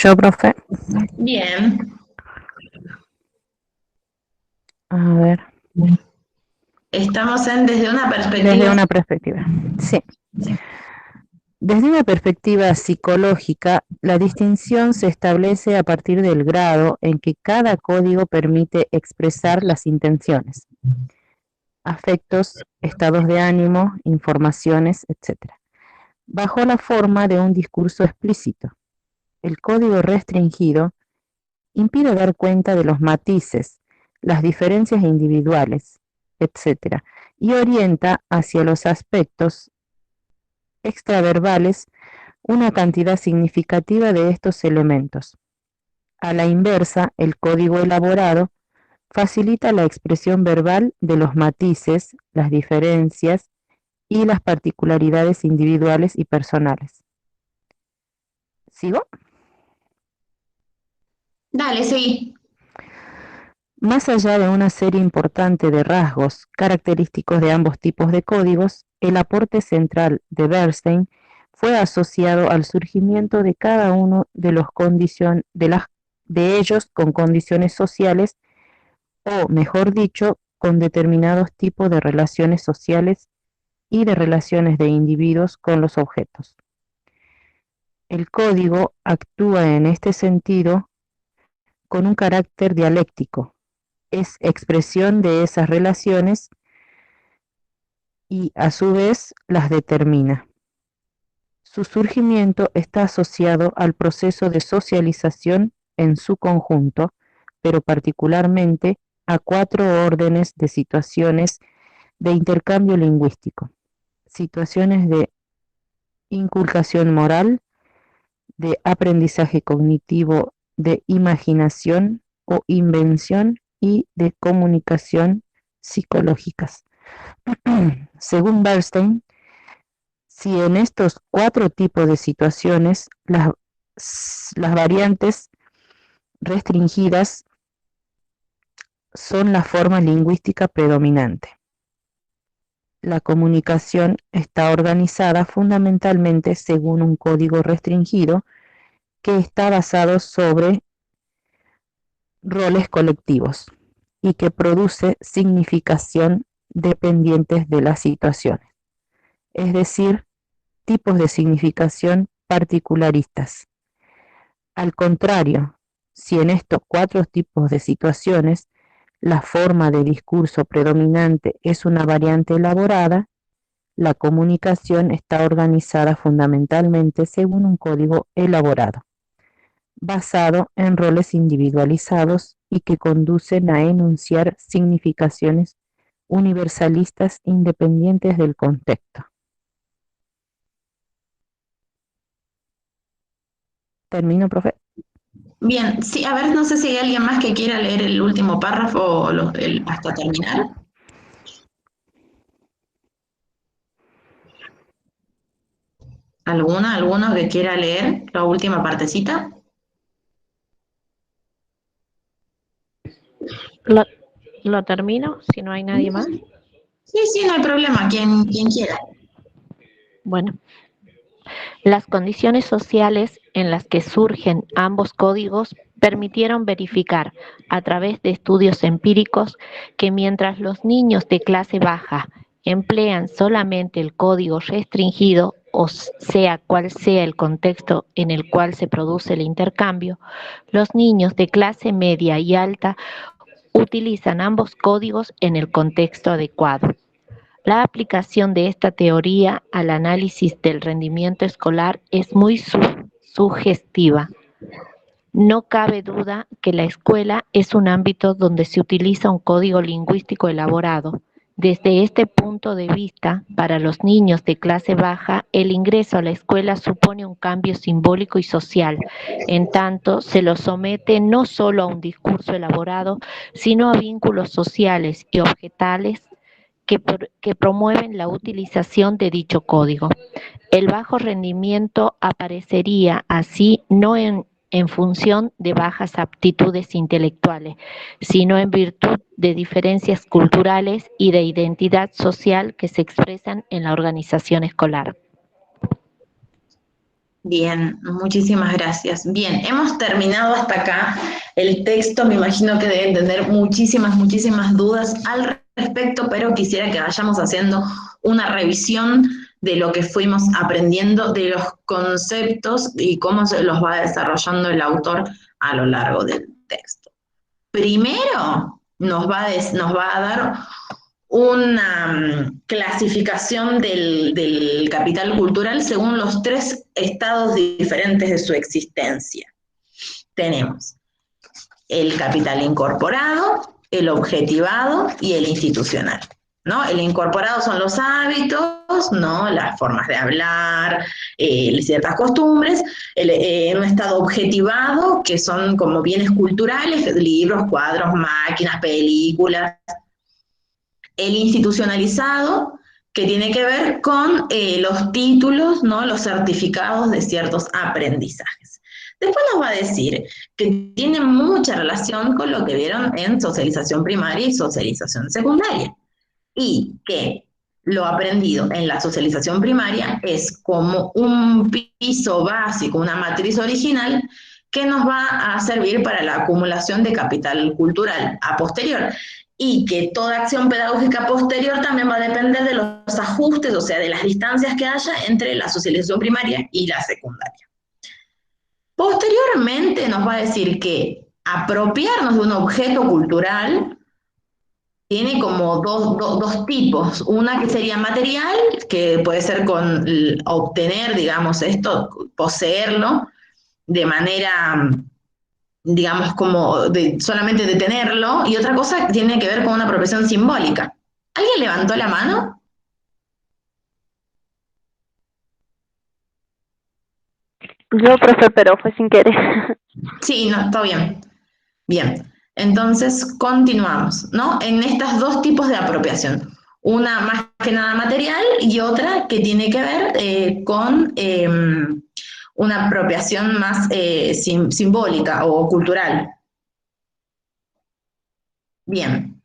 Yo, profe. Bien. A ver. Estamos desde una perspectiva. Desde una perspectiva, sí. Desde una perspectiva psicológica, la distinción se establece a partir del grado en que cada código permite expresar las intenciones, afectos, estados de ánimo, informaciones, etc., bajo la forma de un discurso explícito. El código restringido impide dar cuenta de los matices, las diferencias individuales, etc., y orienta hacia los aspectos extraverbales una cantidad significativa de estos elementos. A la inversa, el código elaborado facilita la expresión verbal de los matices, las diferencias y las particularidades individuales y personales. ¿Sigo? Dale, sí. Más allá de una serie importante de rasgos característicos de ambos tipos de códigos, el aporte central de Bernstein fue asociado al surgimiento de cada uno de ellos con condiciones sociales, o mejor dicho, con determinados tipos de relaciones sociales y de relaciones de individuos con los objetos. El código actúa en este sentido con un carácter dialéctico. Es expresión de esas relaciones y a su vez las determina. Su surgimiento está asociado al proceso de socialización en su conjunto, pero particularmente a 4 órdenes de situaciones de intercambio lingüístico: situaciones de inculcación moral, de aprendizaje cognitivo, de imaginación o invención y de comunicación psicológicas. Según Bernstein, si en estos 4 tipos de situaciones las variantes restringidas son la forma lingüística predominante, la comunicación está organizada fundamentalmente según un código restringido que está basado sobre roles colectivos y que produce significación dependientes de las situaciones, es decir, tipos de significación particularistas. Al contrario, si en estos 4 tipos de situaciones la forma de discurso predominante es una variante elaborada, la comunicación está organizada fundamentalmente según un código elaborado, basado en roles individualizados y que conducen a enunciar significaciones universalistas independientes del contexto. ¿Termino, profe? Bien, sí, a ver, no sé si hay alguien más que quiera leer el último párrafo o hasta terminar. ¿Alguno que quiera leer la última partecita? ¿Lo termino si no hay nadie más? Sí, no hay problema, quien quiera. Bueno, las condiciones sociales en las que surgen ambos códigos permitieron verificar, a través de estudios empíricos, que mientras los niños de clase baja emplean solamente el código restringido, o sea cual sea el contexto en el cual se produce el intercambio, los niños de clase media y alta utilizan ambos códigos en el contexto adecuado. La aplicación de esta teoría al análisis del rendimiento escolar es muy sugestiva. No cabe duda que la escuela es un ámbito donde se utiliza un código lingüístico elaborado. Desde este punto de vista, para los niños de clase baja, el ingreso a la escuela supone un cambio simbólico y social, en tanto se los somete no solo a un discurso elaborado, sino a vínculos sociales y objetales que promueven la utilización de dicho código. El bajo rendimiento aparecería así no en función de bajas aptitudes intelectuales, sino en virtud de diferencias culturales y de identidad social que se expresan en la organización escolar. Bien, muchísimas gracias. Bien, hemos terminado hasta acá el texto. Me imagino que deben tener muchísimas dudas al respecto, pero quisiera que vayamos haciendo una revisión de lo que fuimos aprendiendo, de los conceptos y cómo se los va desarrollando el autor a lo largo del texto. Primero, nos va a dar una clasificación del capital cultural según los 3 estados diferentes de su existencia. Tenemos el capital incorporado, el objetivado y el institucional, ¿no? El incorporado son los hábitos, ¿no? Las formas de hablar, ciertas costumbres. Un estado objetivado, que son como bienes culturales, libros, cuadros, máquinas, películas. El institucionalizado, que tiene que ver con los títulos, ¿no? Los certificados de ciertos aprendizajes. Después nos va a decir que tiene mucha relación con lo que vieron en socialización primaria y socialización secundaria, y que lo aprendido en la socialización primaria es como un piso básico, una matriz original, que nos va a servir para la acumulación de capital cultural a posterior, y que toda acción pedagógica posterior también va a depender de los ajustes, o sea, de las distancias que haya entre la socialización primaria y la secundaria. Posteriormente nos va a decir que apropiarnos de un objeto cultural tiene como dos tipos. Una que sería material, que puede ser con obtener, digamos, esto, poseerlo, de manera, digamos, como solamente de tenerlo, y otra cosa que tiene que ver con una apropiación simbólica. ¿Alguien levantó la mano? Yo, profe, pero fue sin querer. Sí, no, está bien. Bien, entonces continuamos, ¿no? En estas 2 tipos de apropiación. Una más que nada material y otra que tiene que ver con una apropiación más simbólica o cultural. Bien.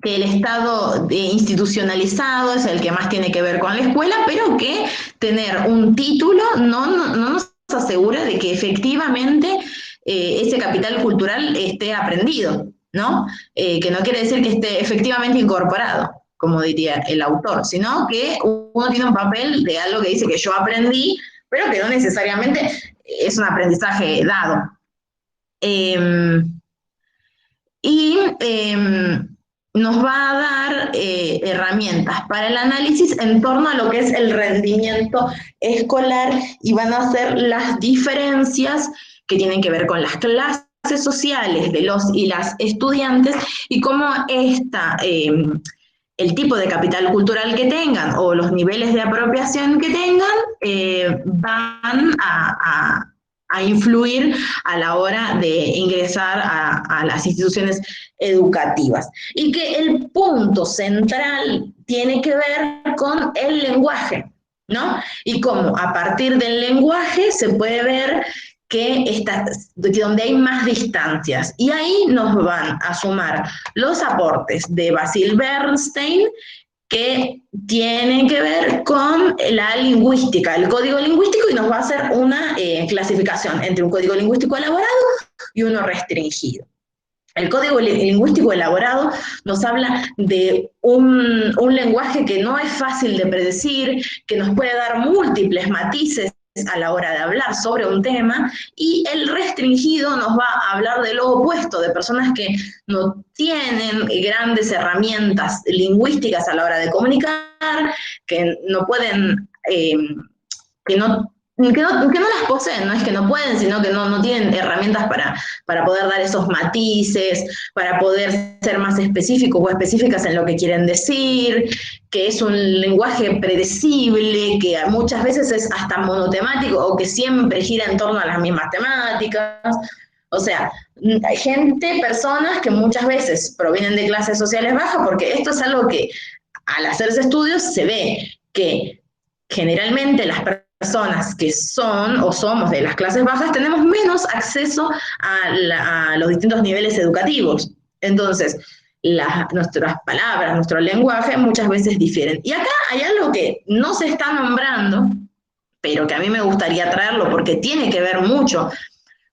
Que el estado institucionalizado es el que más tiene que ver con la escuela, pero que tener un título no nos asegura de que efectivamente ese capital cultural esté aprendido, ¿no? Que no quiere decir que esté efectivamente incorporado, como diría el autor, sino que uno tiene un papel de algo que dice que yo aprendí, pero que no necesariamente es un aprendizaje dado. Nos va a dar herramientas para el análisis en torno a lo que es el rendimiento escolar, y van a ser las diferencias que tienen que ver con las clases sociales de los y las estudiantes, y cómo el tipo de capital cultural que tengan o los niveles de apropiación que tengan van a influir a la hora de ingresar a las instituciones educativas. Y que el punto central tiene que ver con el lenguaje, ¿no? Y cómo a partir del lenguaje se puede ver que donde hay más distancias. Y ahí nos van a sumar los aportes de Basil Bernstein, que tiene que ver con la lingüística, el código lingüístico, y nos va a hacer una clasificación entre un código lingüístico elaborado y uno restringido. El código lingüístico elaborado nos habla de un lenguaje que no es fácil de predecir, que nos puede dar múltiples matices a la hora de hablar sobre un tema, y el restringido nos va a hablar de lo opuesto, de personas que no tienen grandes herramientas lingüísticas a la hora de comunicar, que no pueden, que no las poseen, no es que no pueden, sino que no tienen herramientas para poder dar esos matices, para poder ser más específicos o específicas en lo que quieren decir, que es un lenguaje predecible, que muchas veces es hasta monotemático o que siempre gira en torno a las mismas temáticas. O sea, hay personas que muchas veces provienen de clases sociales bajas, porque esto es algo que al hacerse estudios se ve que generalmente las personas que son o somos de las clases bajas tenemos menos acceso a los distintos niveles educativos. Entonces, nuestras palabras, nuestro lenguaje muchas veces difieren. Y acá hay algo que no se está nombrando, pero que a mí me gustaría traerlo porque tiene que ver mucho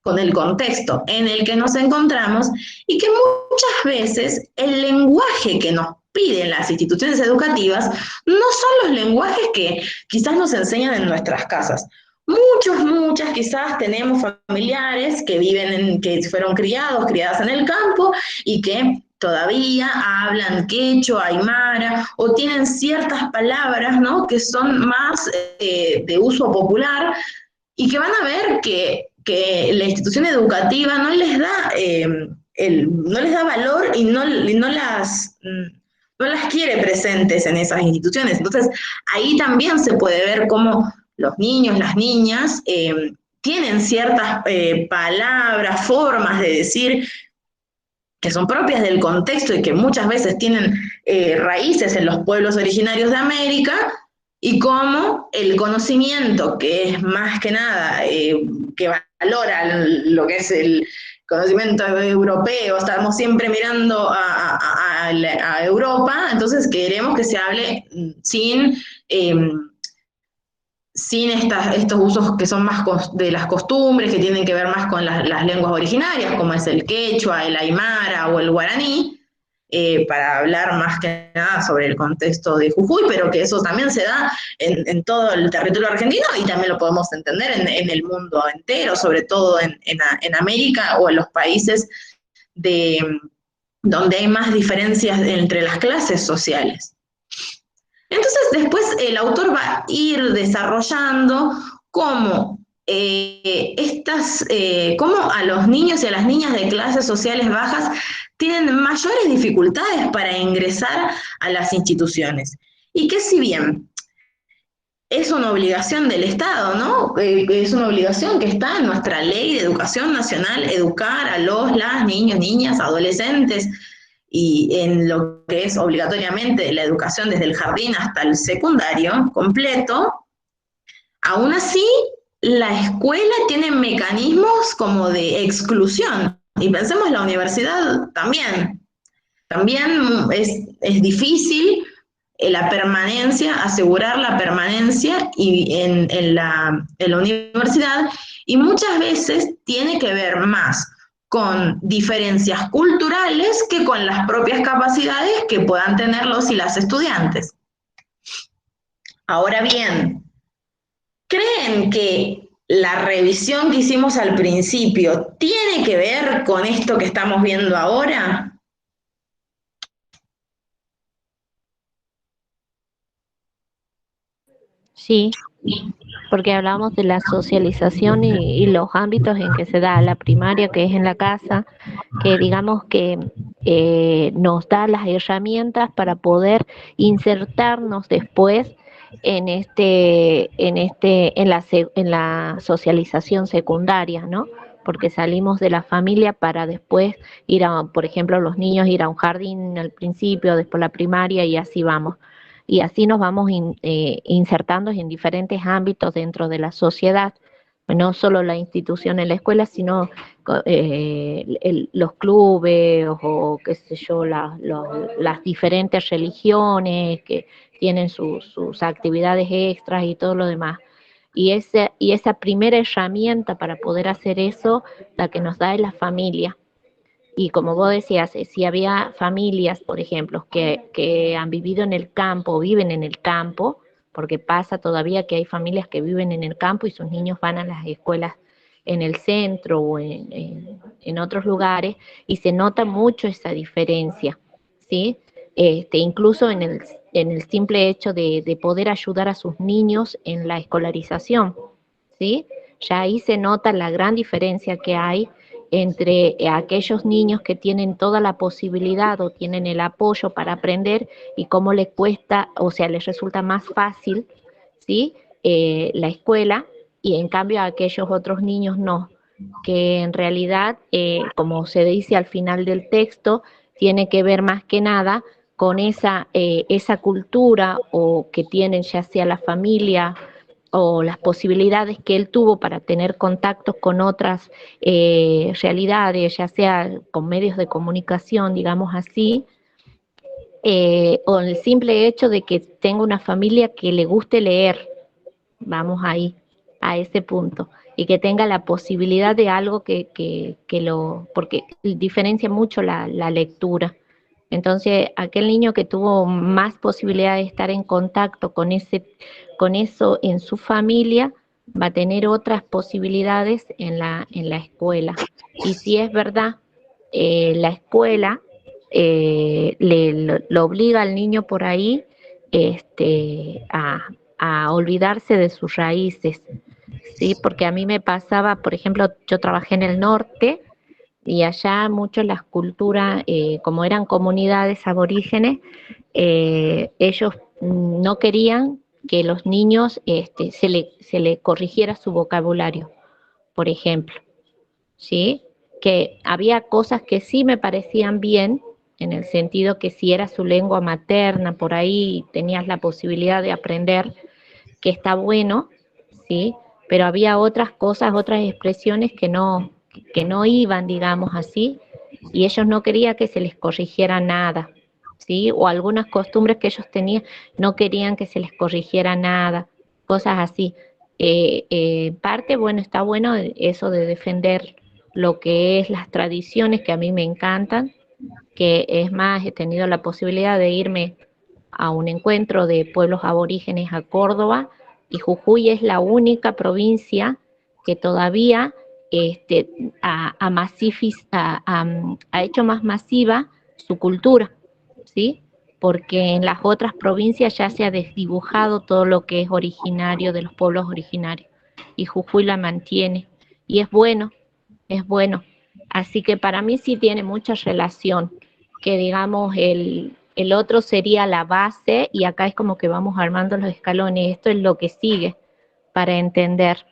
con el contexto en el que nos encontramos, y que muchas veces el lenguaje que nos piden las instituciones educativas no son los lenguajes que quizás nos enseñan en nuestras casas. Muchas quizás tenemos familiares que que fueron criadas en el campo y que todavía hablan quechua, aymara, o tienen ciertas palabras, ¿no?, que son más de uso popular, y que van a ver que la institución educativa no les da valor y no las quiere presentes en esas instituciones. Entonces, ahí también se puede ver cómo los niños, las niñas, tienen ciertas palabras, formas de decir que son propias del contexto y que muchas veces tienen raíces en los pueblos originarios de América, y cómo el conocimiento, que es más que nada, que valora lo que es el conocimiento europeo, estamos siempre mirando a Europa, entonces queremos que se hable sin estos usos que son más de las costumbres, que tienen que ver más con las lenguas originarias, como es el quechua, el aymara o el guaraní, para hablar más que nada sobre el contexto de Jujuy, pero que eso también se da en todo el territorio argentino, y también lo podemos entender en el mundo entero, sobre todo en América o en los países donde hay más diferencias entre las clases sociales. Entonces, después el autor va a ir desarrollando cómo cómo a los niños y a las niñas de clases sociales bajas tienen mayores dificultades para ingresar a las instituciones. Y que si bien es una obligación del Estado, ¿no? Es una obligación que está en nuestra ley de educación nacional, educar a las niños, niñas, adolescentes, y en lo que es obligatoriamente la educación desde el jardín hasta el secundario completo, aún así la escuela tiene mecanismos como de exclusión. Y pensemos la universidad también. También es difícil la permanencia, asegurar la permanencia en la universidad, y muchas veces tiene que ver más con diferencias culturales que con las propias capacidades que puedan tener los y las estudiantes. Ahora bien, ¿creen que la revisión que hicimos al principio tiene que ver con esto que estamos viendo ahora? Sí, porque hablamos de la socialización y los ámbitos en que se da la primaria, que es en la casa, que digamos que nos da las herramientas para poder insertarnos después en la socialización secundaria, ¿no? Porque salimos de la familia para después ir por ejemplo, los niños ir a un jardín al principio, después la primaria, y así vamos. Y así nos vamos insertando en diferentes ámbitos dentro de la sociedad, no solo la institución en la escuela, sino los clubes o qué sé yo, las diferentes religiones que tienen sus actividades extras y todo lo demás. Y esa primera herramienta para poder hacer eso, la que nos da es la familia. Y como vos decías, si había familias, por ejemplo, que han vivido en el campo, viven en el campo, porque pasa todavía que hay familias que viven en el campo y sus niños van a las escuelas en el centro o en otros lugares, y se nota mucho esa diferencia, ¿sí? Incluso en el simple hecho de poder ayudar a sus niños en la escolarización, ¿sí? Ya ahí se nota la gran diferencia que hay entre aquellos niños que tienen toda la posibilidad o tienen el apoyo para aprender y cómo les cuesta, o sea, les resulta más fácil, ¿sí? La escuela, y en cambio a aquellos otros niños no, que en realidad, como se dice al final del texto, tiene que ver más que nada con esa cultura o que tienen ya sea la familia o las posibilidades que él tuvo para tener contactos con otras realidades, ya sea con medios de comunicación, digamos así, o el simple hecho de que tenga una familia que le guste leer, vamos ahí, a ese punto, y que tenga la posibilidad de algo porque diferencia mucho la lectura. Entonces, aquel niño que tuvo más posibilidad de estar en contacto con eso en su familia, va a tener otras posibilidades en la escuela. Y si es verdad, la escuela lo obliga al niño por ahí a olvidarse de sus raíces, ¿sí? Porque a mí me pasaba, por ejemplo, yo trabajé en el norte, y allá mucho las culturas, como eran comunidades aborígenes, ellos no querían que los niños se le corrigiera su vocabulario, por ejemplo, ¿sí? Que había cosas que sí me parecían bien, en el sentido que si era su lengua materna, por ahí tenías la posibilidad de aprender, que está bueno, ¿sí? Pero había otras cosas, otras expresiones que no iban, digamos así, y ellos no querían que se les corrigiera nada, ¿sí? O algunas costumbres que ellos tenían, no querían que se les corrigiera nada, cosas así. Parte, bueno, está bueno eso de defender lo que es las tradiciones, que a mí me encantan, que es más, he tenido la posibilidad de irme a un encuentro de pueblos aborígenes a Córdoba, y Jujuy es la única provincia que todavía ha hecho más masiva su cultura, ¿sí? Porque en las otras provincias ya se ha desdibujado todo lo que es originario de los pueblos originarios, y Jujuy la mantiene, y es bueno, es bueno. Así que para mí sí tiene mucha relación, que digamos el otro sería la base, y acá es como que vamos armando los escalones, esto es lo que sigue para entender.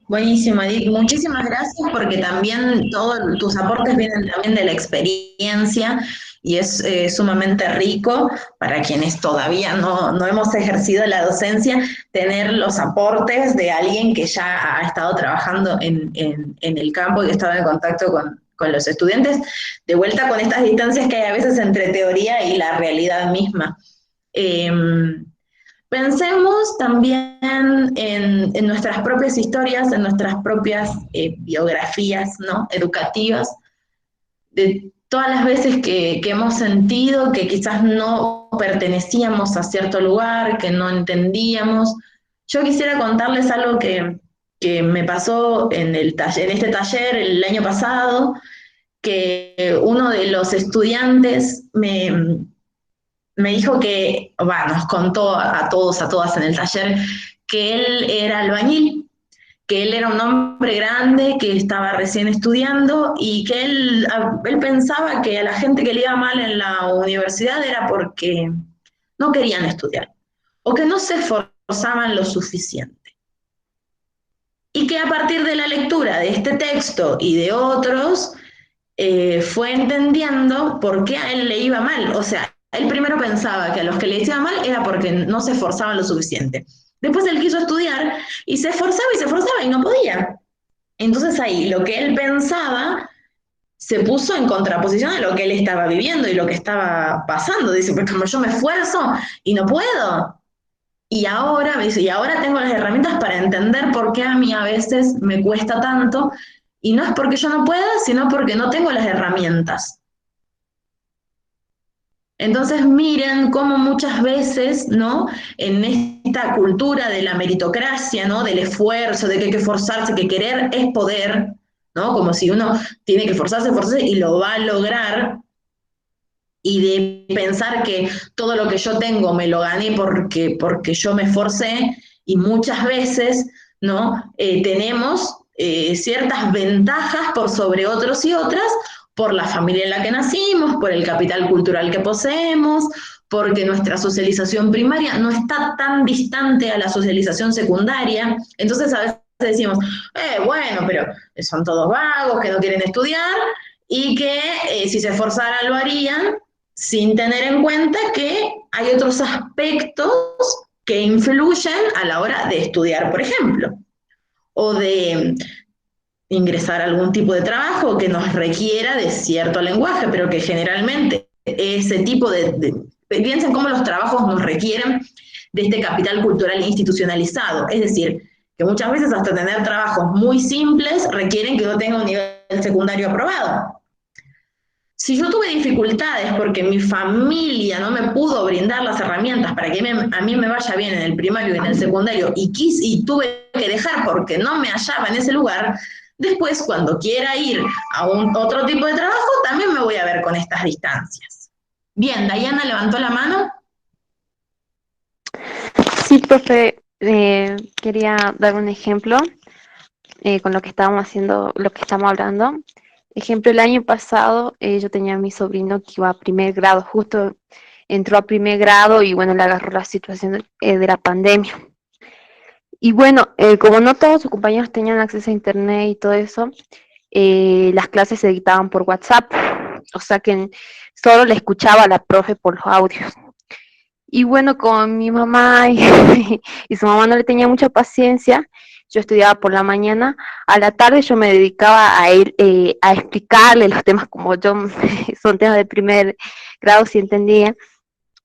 Buenísimo, Edith. Muchísimas gracias, porque también todos tus aportes vienen también de la experiencia, y es sumamente rico para quienes todavía no hemos ejercido la docencia, tener los aportes de alguien que ya ha estado trabajando en el campo y que estaba en contacto con los estudiantes, de vuelta con estas distancias que hay a veces entre teoría y la realidad misma. Pensemos también en nuestras propias historias, en nuestras propias biografías, ¿no?, educativas, de todas las veces que hemos sentido que quizás no pertenecíamos a cierto lugar, que no entendíamos. Yo quisiera contarles algo que me pasó en este taller el año pasado, que uno de los estudiantes me dijo que, bueno, nos contó a todos, a todas en el taller, que él era albañil, que él era un hombre grande, que estaba recién estudiando, y que él pensaba que a la gente que le iba mal en la universidad era porque no querían estudiar, o que no se esforzaban lo suficiente. Y que a partir de la lectura de este texto y de otros, fue entendiendo por qué a él le iba mal. O sea, él primero pensaba que a los que le iba mal era porque no se esforzaban lo suficiente. Después él quiso estudiar y se esforzaba y no podía. Entonces ahí lo que él pensaba se puso en contraposición a lo que él estaba viviendo y lo que estaba pasando. Dice, pues como yo me esfuerzo y no puedo. Y ahora, me dice, y ahora tengo las herramientas para entender por qué a mí a veces me cuesta tanto. Y no es porque yo no pueda, sino porque no tengo las herramientas. Entonces miren cómo muchas veces, ¿no? En esta cultura de la meritocracia, ¿no? Del esfuerzo, de que hay que esforzarse, que querer es poder, ¿no? Como si uno tiene que esforzarse y lo va a lograr, y de pensar que todo lo que yo tengo me lo gané porque yo me esforcé, y muchas veces, ¿no? Tenemos ciertas ventajas por sobre otros y otras, por la familia en la que nacimos, por el capital cultural que poseemos, porque nuestra socialización primaria no está tan distante a la socialización secundaria. Entonces a veces decimos, bueno, pero son todos vagos, que no quieren estudiar, y que si se esforzaran lo harían, sin tener en cuenta que hay otros aspectos que influyen a la hora de estudiar, por ejemplo, o de ingresar a algún tipo de trabajo que nos requiera de cierto lenguaje, pero que generalmente ese tipo piensen cómo los trabajos nos requieren de este capital cultural institucionalizado, es decir, que muchas veces hasta tener trabajos muy simples requieren que uno tenga un nivel secundario aprobado. Si yo tuve dificultades porque mi familia no me pudo brindar las herramientas para que a mí me vaya bien en el primario y en el secundario, y tuve que dejar porque no me hallaba en ese lugar, después cuando quiera ir a otro tipo de trabajo también me voy a ver con estas distancias. Bien, Dayana levantó la mano. Sí, profe, quería dar un ejemplo con lo que estábamos haciendo, lo que estamos hablando. Ejemplo, el año pasado yo tenía a mi sobrino que iba a primer grado, justo entró a primer grado y bueno, le agarró la situación de la pandemia. Y bueno, como no todos sus compañeros tenían acceso a internet y todo eso, las clases se dictaban por WhatsApp, o sea que solo le escuchaba a la profe por los audios. Y bueno, con mi mamá y su mamá no le tenía mucha paciencia, yo estudiaba por la mañana, a la tarde yo me dedicaba a él, a explicarle los temas como yo, son temas de primer grado si entendía,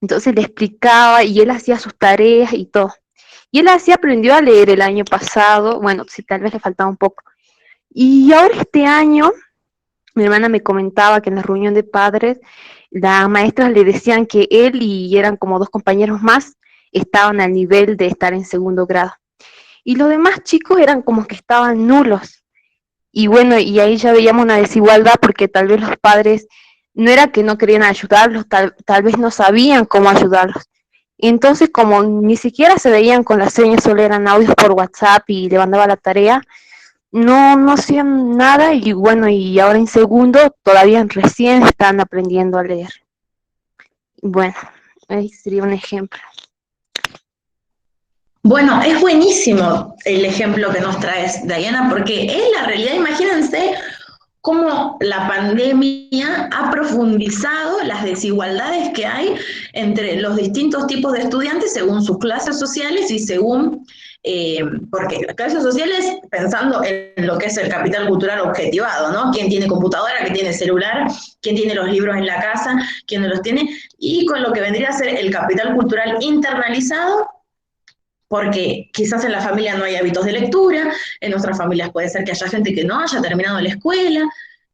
entonces le explicaba y él hacía sus tareas y todo. Y él así aprendió a leer el año pasado, bueno, sí, tal vez le faltaba un poco. Y ahora este año, mi hermana me comentaba que en la reunión de padres, las maestras le decían que él y eran como 2 compañeros más, estaban al nivel de estar en segundo grado. Y los demás chicos eran como que estaban nulos. Y bueno, y ahí ya veíamos una desigualdad porque tal vez los padres no era que no querían ayudarlos, tal vez no sabían cómo ayudarlos. Entonces, como ni siquiera se veían con las señas, solo eran audios por WhatsApp y le mandaba la tarea, no hacían nada y bueno, y ahora en segundo todavía recién están aprendiendo a leer. Bueno, ahí sería un ejemplo. Bueno, es buenísimo el ejemplo que nos traes, Dayana, porque es la realidad. Imagínense cómo la pandemia ha profundizado las desigualdades que hay entre los distintos tipos de estudiantes según sus clases sociales y según, porque las clases sociales, pensando en lo que es el capital cultural objetivado, ¿no? ¿Quién tiene computadora, quién tiene celular, quién tiene los libros en la casa, quién no los tiene? Y con lo que vendría a ser el capital cultural internalizado, porque quizás en la familia no hay hábitos de lectura, en otras familias puede ser que haya gente que no haya terminado la escuela.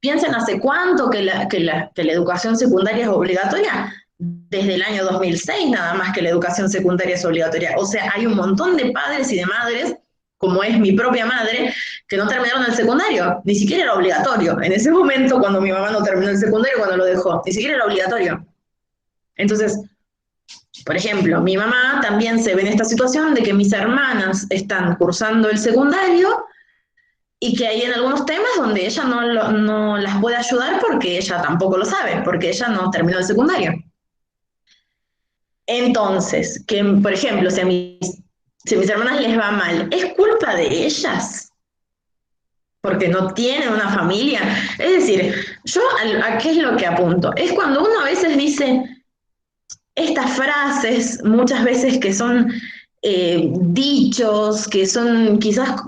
Piensen hace cuánto que la educación secundaria es obligatoria, desde el año 2006 nada más que la educación secundaria es obligatoria. O sea, hay un montón de padres y de madres, como es mi propia madre, que no terminaron el secundario, ni siquiera era obligatorio. En ese momento, cuando mi mamá no terminó el secundario, cuando lo dejó, ni siquiera era obligatorio. Entonces, por ejemplo, mi mamá también se ve en esta situación de que mis hermanas están cursando el secundario y que hay en algunos temas donde ella no las puede ayudar porque ella tampoco lo sabe, porque ella no terminó el secundario. Entonces, que por ejemplo, si a mis hermanas les va mal, ¿es culpa de ellas? Porque no tienen una familia. Es decir, yo ¿a qué es lo que apunto? Es cuando uno a veces dice estas frases, muchas veces que son dichos, que son quizás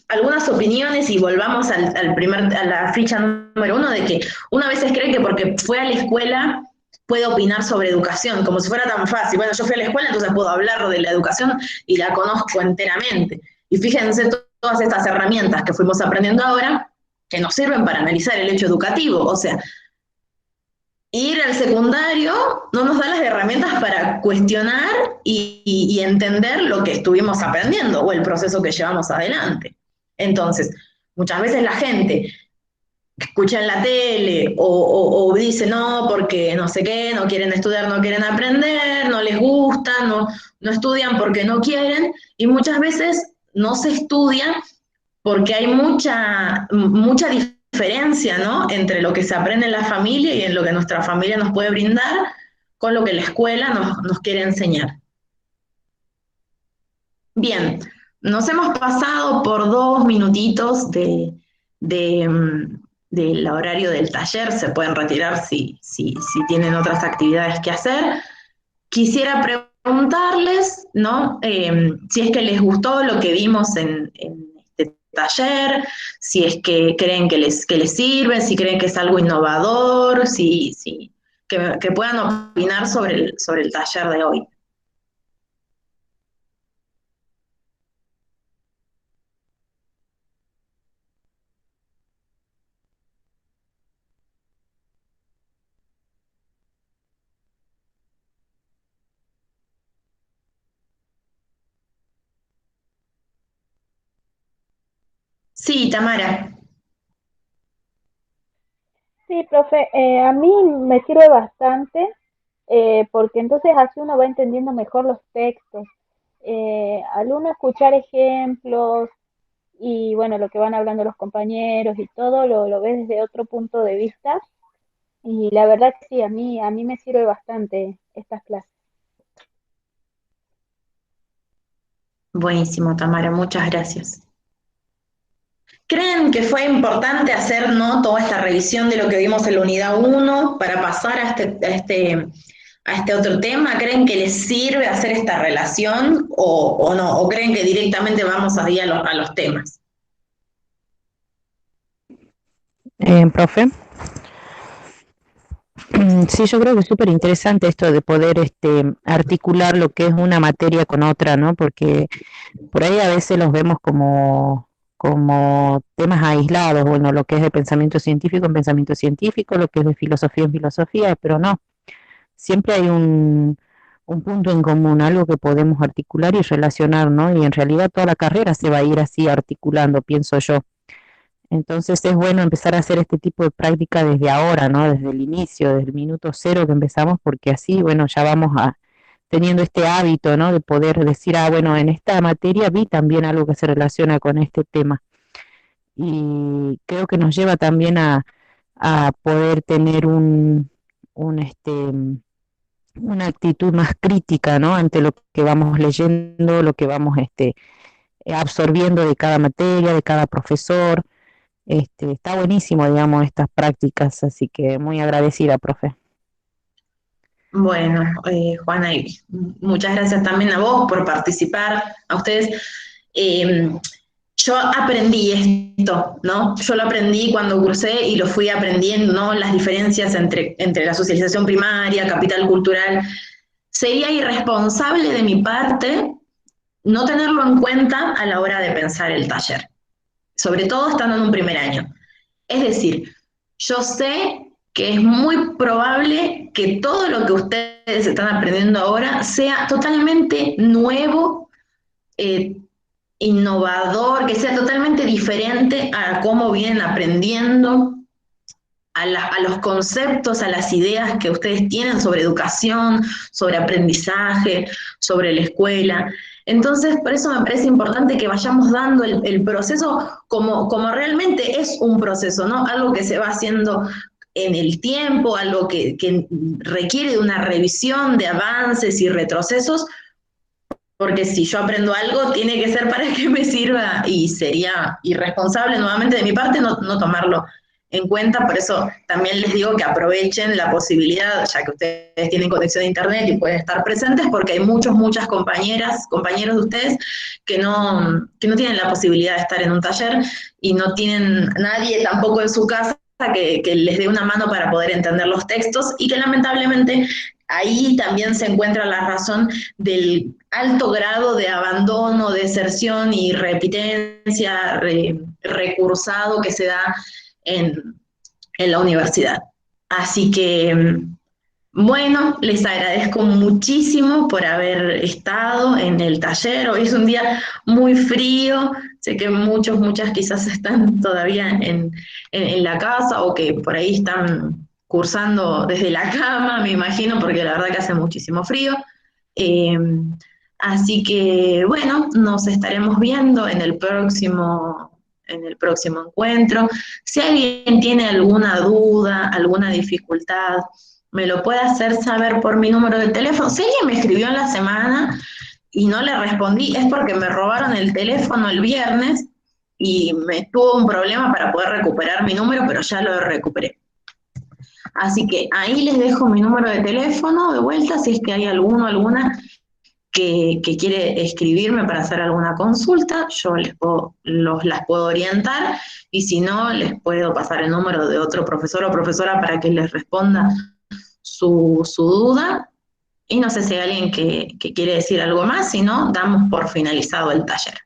algunas opiniones, y volvamos a la ficha número 1, de que una vez cree que porque fue a la escuela puede opinar sobre educación, como si fuera tan fácil. Bueno, yo fui a la escuela, entonces puedo hablar de la educación y la conozco enteramente. Y fíjense todas estas herramientas que fuimos aprendiendo ahora, que nos sirven para analizar el hecho educativo. O sea, ir al secundario no nos da las herramientas para cuestionar y entender lo que estuvimos aprendiendo o el proceso que llevamos adelante. Entonces, muchas veces la gente escucha en la tele o dice no, porque no sé qué, no quieren estudiar, no quieren aprender, no les gusta, no estudian porque no quieren, y muchas veces no se estudia porque hay mucha diferencia, ¿no?, entre lo que se aprende en la familia y en lo que nuestra familia nos puede brindar con lo que la escuela nos quiere enseñar. Bien, nos hemos pasado por 2 minutitos del horario del taller. Se pueden retirar si tienen otras actividades que hacer. Quisiera preguntarles, ¿no?, si es que les gustó lo que vimos en este taller, si es que creen que les sirve, si creen que es algo innovador, que puedan opinar sobre el taller de hoy. Sí, Tamara. Sí, profe, a mí me sirve bastante porque entonces así uno va entendiendo mejor los textos. Al uno escuchar ejemplos y bueno, lo que van hablando los compañeros y todo, lo ves desde otro punto de vista y la verdad que sí, a mí me sirve bastante estas clases. Buenísimo, Tamara, muchas gracias. ¿Creen que fue importante hacer, ¿no?, toda esta revisión de lo que vimos en la unidad 1 para pasar a este otro tema? ¿Creen que les sirve hacer esta relación o no? ¿O creen que directamente vamos ahí a los temas? Profe. Sí, yo creo que es súper interesante esto de poder articular lo que es una materia con otra, ¿no? Porque por ahí a veces los vemos como temas aislados, bueno, lo que es de pensamiento científico en pensamiento científico, lo que es de filosofía en filosofía, pero no, siempre hay un punto en común, algo que podemos articular y relacionar, ¿no? Y en realidad toda la carrera se va a ir así articulando, pienso yo. Entonces es bueno empezar a hacer este tipo de práctica desde ahora, ¿no? Desde el inicio, desde el minuto 0 que empezamos, porque así, bueno, ya vamos teniendo este hábito, ¿no?, de poder decir, bueno, en esta materia vi también algo que se relaciona con este tema. Y creo que nos lleva también a poder tener una actitud más crítica, ¿no?, ante lo que vamos leyendo, lo que vamos absorbiendo de cada materia, de cada profesor. Está buenísimo, digamos, estas prácticas, así que muy agradecida, profe. Bueno, Juana, y muchas gracias también a vos por participar, a ustedes. Yo aprendí esto, ¿no? Yo lo aprendí cuando cursé y lo fui aprendiendo, ¿no?, las diferencias entre la socialización primaria, capital cultural. Sería irresponsable de mi parte no tenerlo en cuenta a la hora de pensar el taller, sobre todo estando en un primer año. Es decir, yo sé que es muy probable que todo lo que ustedes están aprendiendo ahora sea totalmente nuevo, innovador, que sea totalmente diferente a cómo vienen aprendiendo, a los conceptos, a las ideas que ustedes tienen sobre educación, sobre aprendizaje, sobre la escuela. Entonces, por eso me parece importante que vayamos dando el proceso como realmente es un proceso, ¿no? Algo que se va haciendo en el tiempo, algo que requiere de una revisión de avances y retrocesos, porque si yo aprendo algo, tiene que ser para que me sirva, y sería irresponsable nuevamente de mi parte no tomarlo en cuenta, por eso también les digo que aprovechen la posibilidad, ya que ustedes tienen conexión a internet y pueden estar presentes, porque hay muchas compañeras, compañeros de ustedes que no tienen la posibilidad de estar en un taller y no tienen nadie tampoco en su casa que les dé una mano para poder entender los textos, y que lamentablemente ahí también se encuentra la razón del alto grado de abandono, deserción y repitencia, recursado que se da en la universidad. Así que, bueno, les agradezco muchísimo por haber estado en el taller. Hoy es un día muy frío, sé que muchas quizás están todavía en la casa o que por ahí están cursando desde la cama, me imagino, porque la verdad que hace muchísimo frío. Así que, bueno, nos estaremos viendo en el próximo encuentro. Si alguien tiene alguna duda, alguna dificultad, me lo puede hacer saber por mi número de teléfono. Si alguien me escribió en la semana y no le respondí, es porque me robaron el teléfono el viernes y me tuvo un problema para poder recuperar mi número, pero ya lo recuperé. Así que ahí les dejo mi número de teléfono de vuelta, si es que hay alguno, alguna que quiere escribirme para hacer alguna consulta, yo las puedo orientar, y si no, les puedo pasar el número de otro profesor o profesora para que les responda su duda. Y no sé si hay alguien que quiere decir algo más, si no, damos por finalizado el taller.